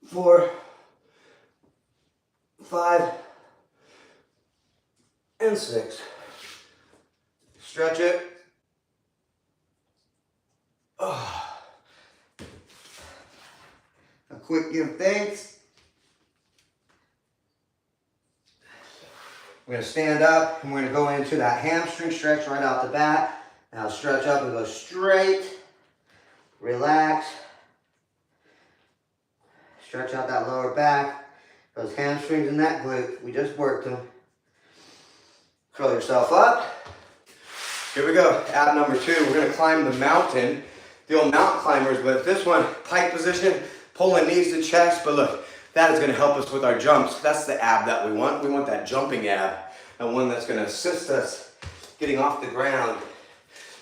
4, 5, and 6. Stretch it. A quick give thanks. We're going to stand up and we're going to go into that hamstring stretch right out the bat. Now stretch up and go straight. Relax. Stretch out that lower back. Those hamstrings and that glute, we just worked them. Curl yourself up. Here we go. Ab number 2. We're going to climb the mountain. The old mountain climbers, but this one, pike position, pulling knees to chest. But look, that is going to help us with our jumps. That's the ab that we want. We want that jumping ab. And one that's going to assist us getting off the ground,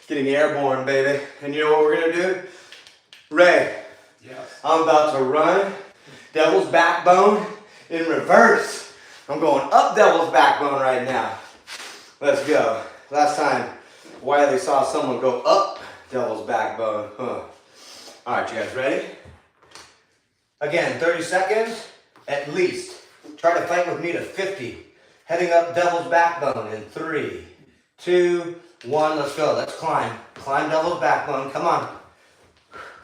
getting airborne, baby. And you know what we're going to do? Ray, yes. I'm about to run devil's backbone in reverse. I'm going up devil's backbone right now. Let's go. Last time Wiley saw someone go up devil's backbone. All right, you guys ready? Again, 30 seconds at least. Try to fight with me to 50. Heading up devil's backbone in 3, 2, 1. Let's go. Let's climb. Climb devil's backbone. Come on.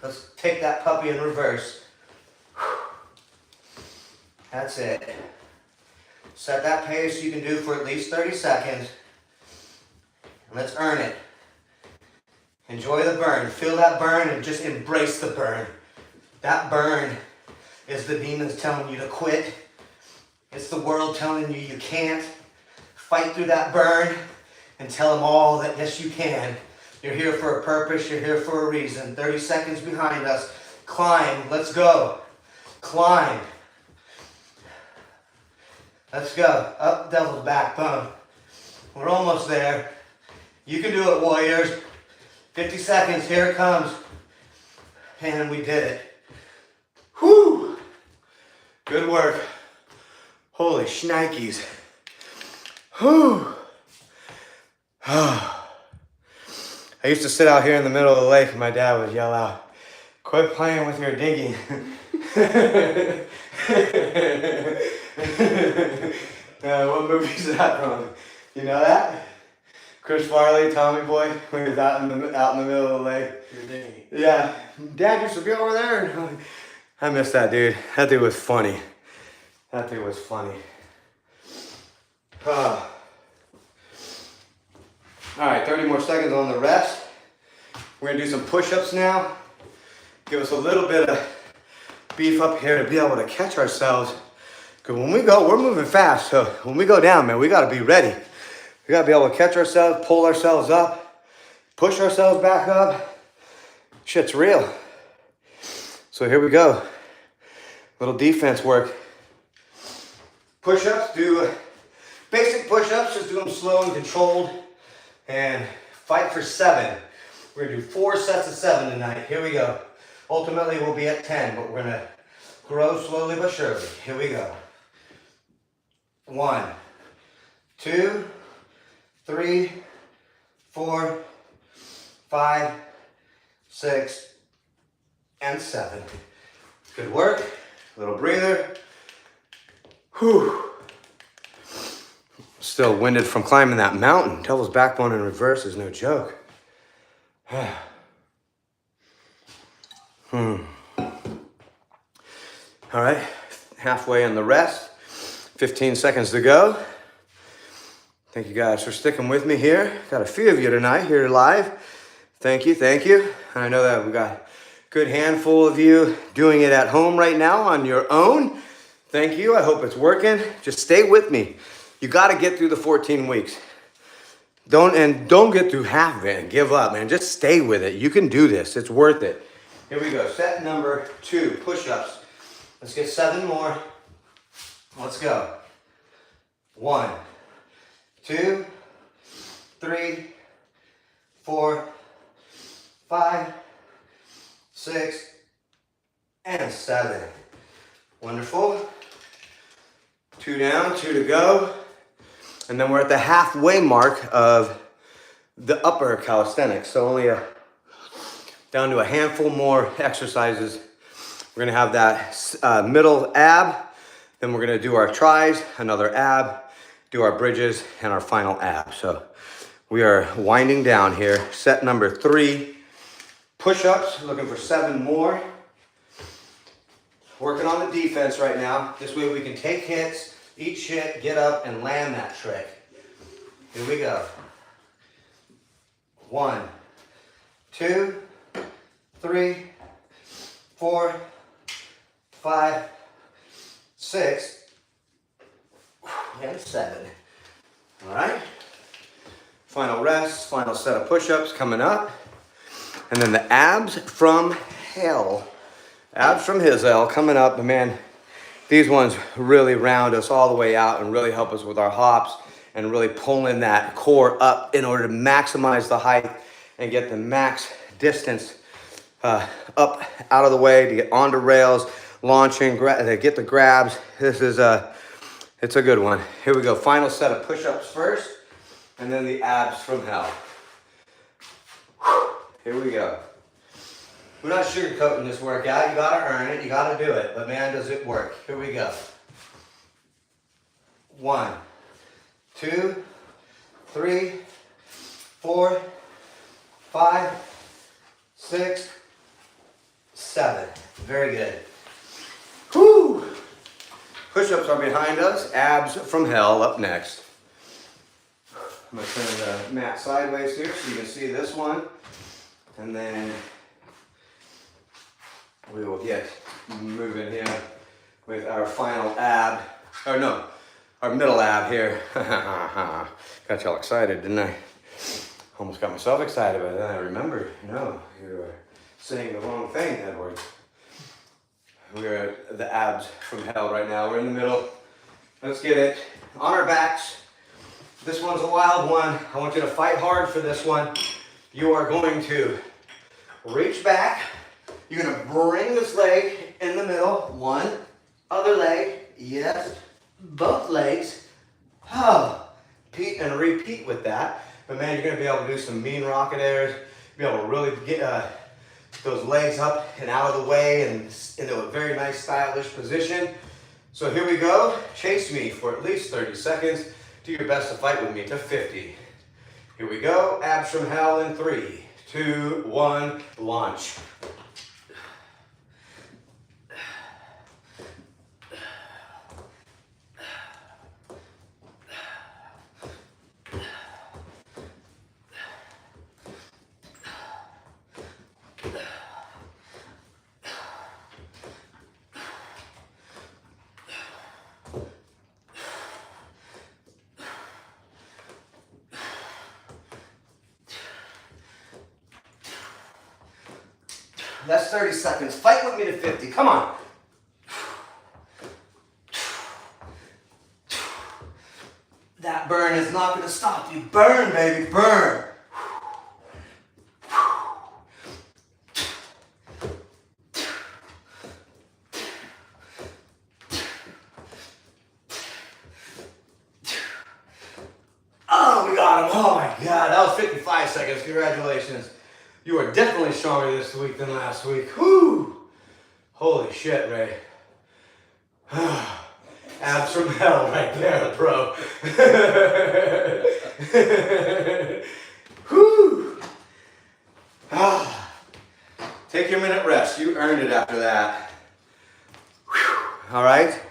Let's take that puppy in reverse. That's it. Set that pace you can do for at least 30 seconds. And let's earn it. Enjoy the burn. Feel that burn and just embrace the burn. That burn is the demons telling you to quit. It's the world telling you you can't. Fight through that burn and tell them all that yes you can. You're here for a purpose. You're here for a reason. 30 seconds behind us. Climb. Let's go. Climb. Let's go. Up devil's backbone. We're almost there. You can do it, warriors. 50 seconds. Here it comes. And we did it. Whew. Good work. Holy shnikes. Whew. I used to sit out here in the middle of the lake and my dad would yell out, "Quit playing with your dinghy." What movie is that from? You know that? Chris Farley, Tommy Boy, when he was out in the middle of the lake. Your dinghy. Yeah. Dad used to be over there. I miss that dude. That dude was funny. That dude was funny. All right, 30 more seconds on the rest. We're gonna do some push-ups now. Give us a little bit of beef up here to be able to catch ourselves. Because when we go, we're moving fast. So when we go down, man, we gotta be ready. We gotta be able to catch ourselves, pull ourselves up, push ourselves back up. Shit's real. So here we go. Little defense work. Push-ups, do basic push-ups, just do them slow and controlled. And fight for 7. We're gonna do 4 sets of 7 tonight. Here we go. Ultimately, we'll be at 10, but we're gonna grow slowly but surely. Here we go. 1, 2, 3, 4, 5, 6, and 7. Good work. Little breather. Whew. Still winded from climbing that mountain. Devil's backbone in reverse is no joke. All right, halfway in the rest. 15 seconds to go. Thank you guys for sticking with me here. Got a few of you tonight here live. Thank you, thank you. I know that we got a good handful of you doing it at home right now on your own. Thank you, I hope it's working. Just stay with me. You gotta get through the 14 weeks. Don't get through half of it and give up, man. Just stay with it. You can do this, it's worth it. Here we go, set number 2, push-ups. Let's get 7 more. Let's go. 1, 2, 3, 4, 5, 6, and 7. Wonderful. 2 down, 2 to go. And then we're at the halfway mark of the upper calisthenics. So only down to a handful more exercises. We're gonna have that middle ab. Then we're gonna do our tries, another ab, do our bridges, and our final ab. So we are winding down here. Set number 3, push-ups, looking for 7 more. Working on the defense right now. This way we can take hits, eat shit, get up, and land that trick. Here we go. 1, 2, 3, 4, 5, 6, and 7. All right. Final rest, final set of push-ups coming up. And then the abs from hell. Abs from his hell coming up. But man, these ones really round us all the way out and really help us with our hops and really pulling that core up in order to maximize the height and get the max distance up out of the way to get onto rails, launching, to get the grabs. This is it's a good one. Here we go. Final set of push-ups first, and then the abs from hell. Here we go. We're not sugarcoating this workout. You gotta earn it. You gotta do it. But man, does it work. Here we go. 1, 2, 3, 4, 5, 6, 7. Very good. Whew. Push-ups are behind us. Abs from hell up next. I'm gonna turn the mat sideways here so you can see this one. And then we will get moving here with our final ab. Or no, our middle ab here. Got y'all excited, didn't I? Almost got myself excited, but then I remembered, no, you were saying the wrong thing, Edward. We're at the abs from hell right now. We're in the middle. Let's get it on our backs. This one's a wild one. I want you to fight hard for this one. You are going to reach back. You're gonna bring this leg in the middle. One, other leg, yes, both legs. Oh, and repeat with that. But man, you're gonna be able to do some mean rocket airs. Be able to really get those legs up and out of the way and into a very nice stylish position. So here we go. Chase me for at least 30 seconds. Do your best to fight with me to 50. Here we go. Abs from hell in 3, 2, 1, launch. That's 30 seconds. Fight with me to 50. Come on. That burn is not going to stop you. Burn, baby, burn. Oh, we got him. Oh my God, that was 55 seconds. Congratulations. You are definitely stronger this week than last week. Whew. Holy shit, Ray. Abs from hell right there, bro. Whew. Take your minute rest. You earned it after that. Whew. All right.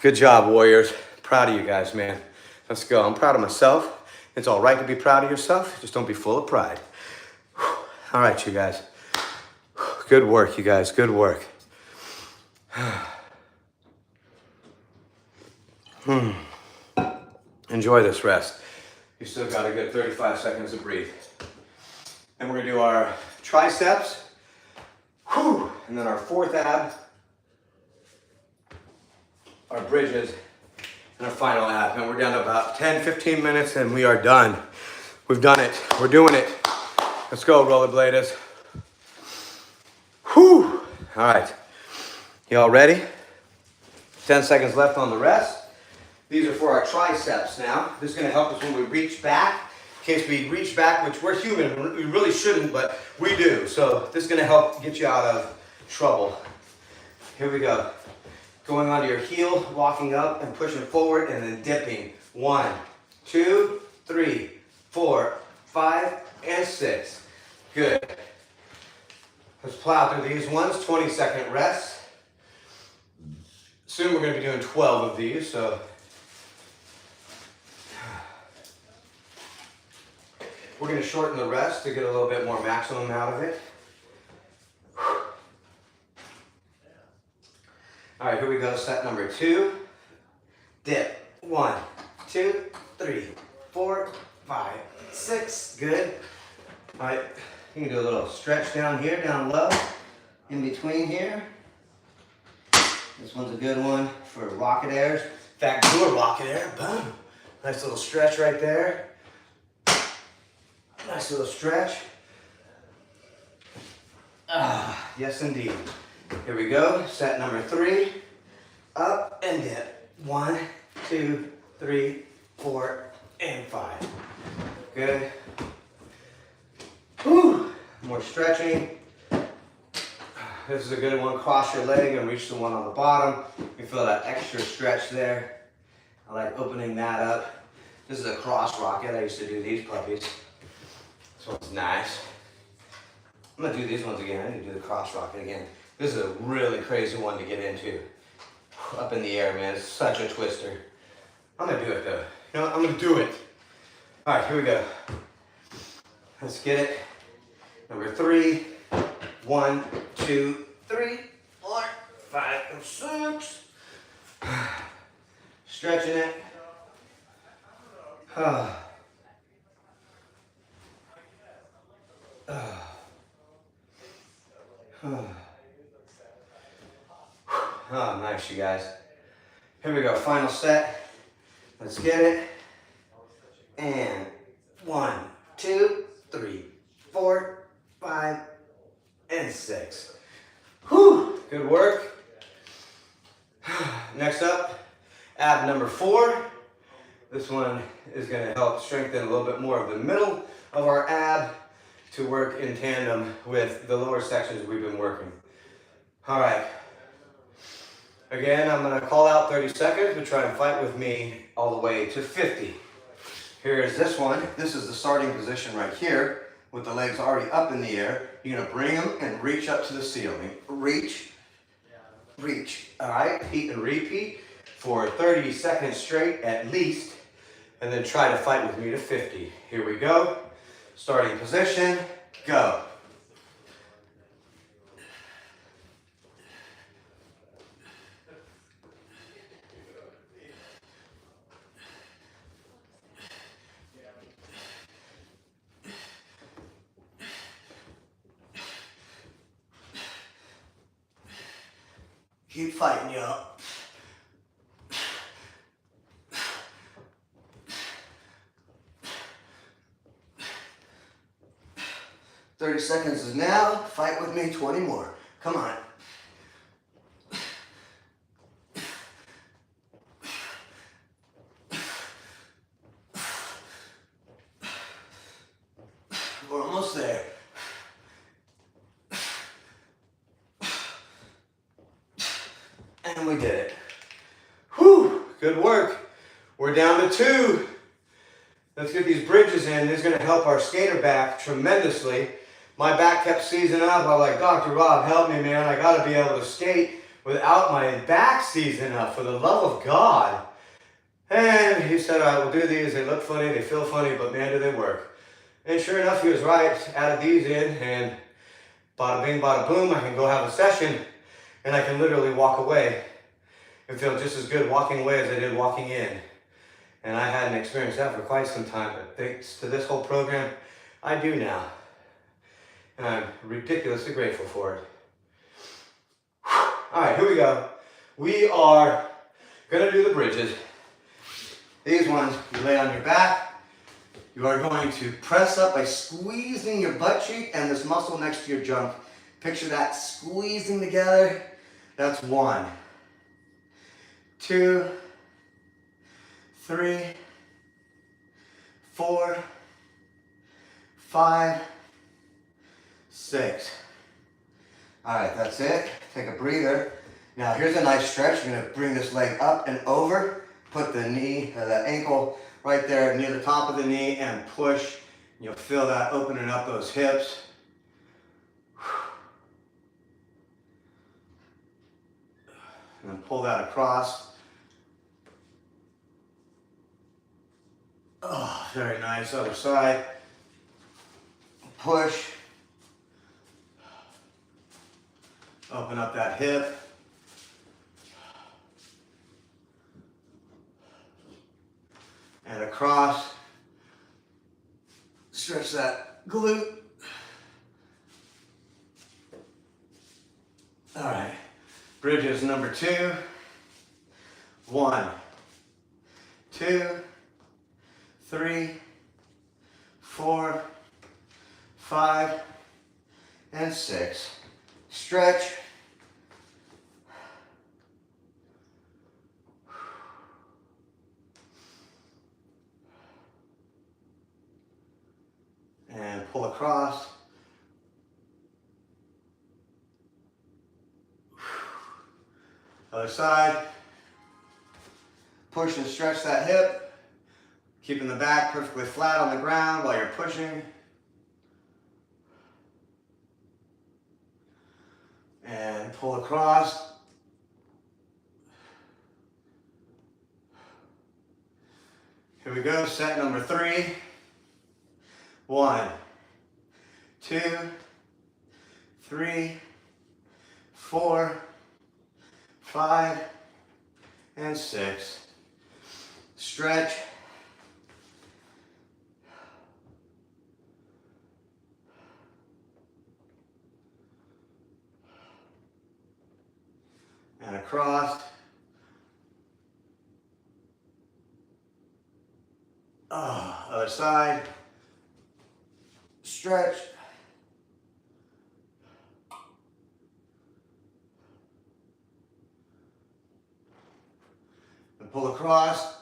Good job, Warriors. Proud of you guys, man. Let's go. I'm proud of myself. It's all right to be proud of yourself. Just don't be full of pride. Whew. All right, you guys. Good work, you guys. Good work. Enjoy this rest. You still got a good 35 seconds to breathe. And we're gonna do our triceps, whew, and then our fourth ab, our bridges, and our final ab. And we're down to about 10, 15 minutes and we are done. We've done it. We're doing it. Let's go, rollerbladers. Whew. All right. Y'all ready? 10 seconds left on the rest. These are for our triceps now. This is going to help us when we reach back. In case we reach back, which we're human, we really shouldn't, but we do. So this is going to help get you out of trouble. Here we go. Going onto your heel, walking up and pushing forward and then dipping. 1, 2, 3, 4, 5, and 6. Good. Let's plow through these ones. 20-second rest. Soon we're going to be doing 12 of these, so we're going to shorten the rest to get a little bit more maximum out of it. All right, here we go. Set number 2. Dip. 1, 2, 3, 4, 5, 6. Good. All right, you can do a little stretch down here, down low, in between here. This one's a good one for rocket airs. In fact, do a rocket air. Boom. Nice little stretch right there. Nice little stretch. Yes, indeed. Here we go. Set number 3. Up and dip. 1, 2, 3, 4, and 5. Good. Whew. More stretching. This is a good one. Cross your leg and reach the one on the bottom. You feel that extra stretch there. I like opening that up. This is a cross rocket. I used to do these puppies. This one's nice. I'm gonna do these ones again. I need to do the cross rocket again. This is a really crazy one to get into. Up in the air, man. It's such a twister. I'm gonna do it though. You know what? I'm gonna do it. All right, here we go. Let's get it. Number 3. 1, 2, 3, 4, 5, and 6. Stretching it. Oh, nice, you guys. Here we go. Final set. Let's get it. And 1, 2, 3, 4, 5, and 6. Whew, good work. Next up, ab number 4. This one is going to help strengthen a little bit more of the middle of our ab to work in tandem with the lower sections we've been working. All right. Again, I'm going to call out 30 seconds, but try and fight with me all the way to 50. Here is this one. This is the starting position right here. With the legs already up in the air, you're gonna bring them and reach up to the ceiling. Reach, reach, all right? Repeat and repeat for 30 seconds straight at least, and then try to fight with me to 50. Here we go. Starting position, go. Keep fighting, y'all. 30 seconds is now. Fight with me, 20 more. Come on. We're almost there. And we did it. Whew, good work. We're down to 2. Let's get these bridges in. This is going to help our skater back tremendously. My back kept seizing up. I was like, Dr. Rob, help me, man. I got to be able to skate without my back seizing up, for the love of God. And he said, all right, we'll do these. They look funny, they feel funny, but man, do they work. And sure enough, he was right. Added these in, and bada bing, bada boom, I can go have a session, and I can literally walk away and feel just as good walking away as I did walking in. And I hadn't experienced that for quite some time, but thanks to this whole program, I do now. And I'm ridiculously grateful for it. All right, here we go. We are gonna do the bridges. These ones, you lay on your back. You are going to press up by squeezing your butt cheek and this muscle next to your junk. Picture that squeezing together. That's 1, 2, 3, 4, 5, 6. All right, that's it. Take a breather. Now here's a nice stretch. You're gonna bring this leg up and over. Put the knee, the ankle right there near the top of the knee and push. You'll feel that opening up those hips. And then pull that across. Oh, very nice. Other side. Push. Open up that hip. And across. Stretch that glute. All right. Bridges number 2. 1, 2, 3, 4, 5, and 6. Stretch. And pull across. Other side. Push and stretch that hip. Keeping the back perfectly flat on the ground while you're pushing. And pull across. Here we go, set number 3. 1, 2, 3, 4, 5, and 6. Stretch. And across. Other side. Stretch. And pull across.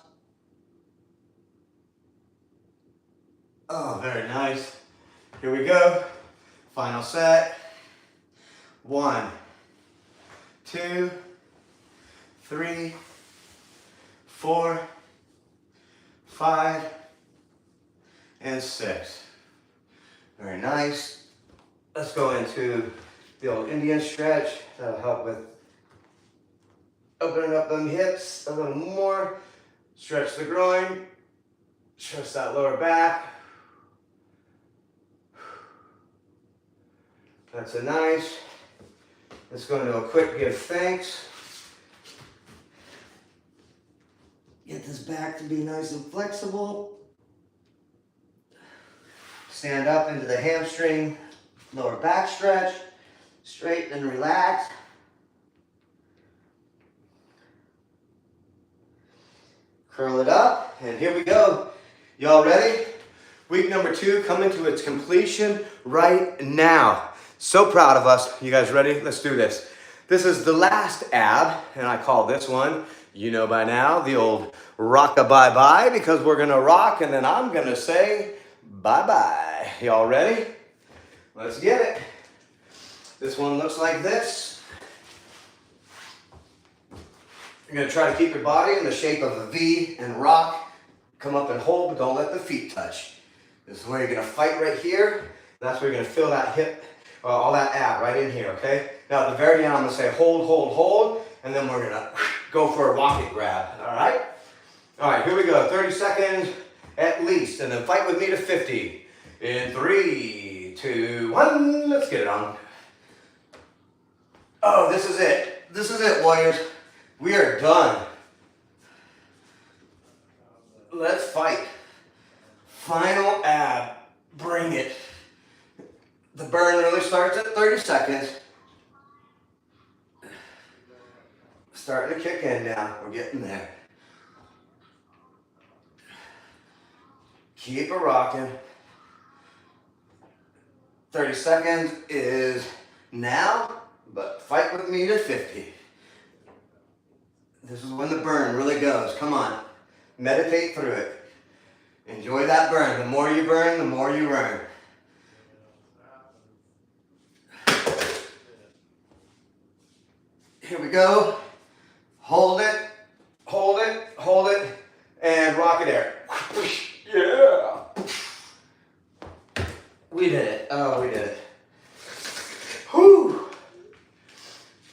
Oh, very nice. Here we go. Final set. 1, 2, 3, 4, 5, and 6. Very nice. Let's go into the old Indian stretch. That'll help with opening up them hips a little more. Stretch the groin. Stretch that lower back. That's a nice. Let's go into a quick give thanks. Get this back to be nice and flexible. Stand up into the hamstring, lower back stretch. Straighten and relax. Curl it up, and here we go. Y'all ready? Week number 2 coming to its completion right now. So proud of us. You guys ready? Let's do this. This is the last ab, and I call this one, you know by now, the old rock-a-bye-bye, because we're gonna rock, and then I'm gonna say bye-bye. Y'all ready? Let's get it. This one looks like this. You're gonna try to keep your body in the shape of a V and rock. Come up and hold, but don't let the feet touch. This is where you're gonna fight right here. That's where you're gonna feel that hip, all that ab right in here, okay? Now at the very end, I'm gonna say hold, hold, hold, and then we're gonna go for a rocket grab, all right? All right, here we go, 30 seconds at least, and then fight with me to 50. In 3, 2, 1, let's get it on. Oh, this is it. This is it, warriors. We are done. Let's fight. Final ab. Bring it. The burn really starts at 30 seconds. Starting to kick in now. We're getting there. Keep it rocking. 30 seconds is now, but fight with me to 50. This is when the burn really goes. Come on. Meditate through it. Enjoy that burn. The more you burn, the more you earn. Here we go. Hold it, hold it, hold it, and rocket air. Yeah. We did it. Oh, we did it. Whew.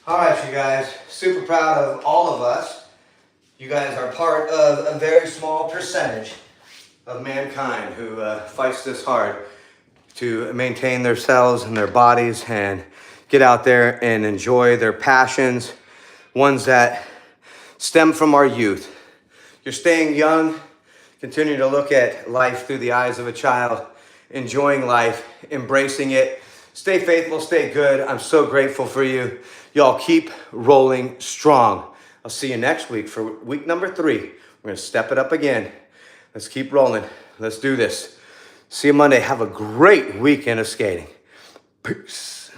All right, you guys. Super proud of all of us. You guys are part of a very small percentage of mankind who fights this hard to maintain themselves and their bodies and get out there and enjoy their passions, ones that stem from our youth. You're staying young, continue to look at life through the eyes of a child, enjoying life, embracing it. Stay faithful, stay good. I'm so grateful for you. Y'all keep rolling strong. I'll see you next week for week number 3. We're gonna step it up again. Let's keep rolling. Let's do this. See you Monday. Have a great weekend of skating. Peace.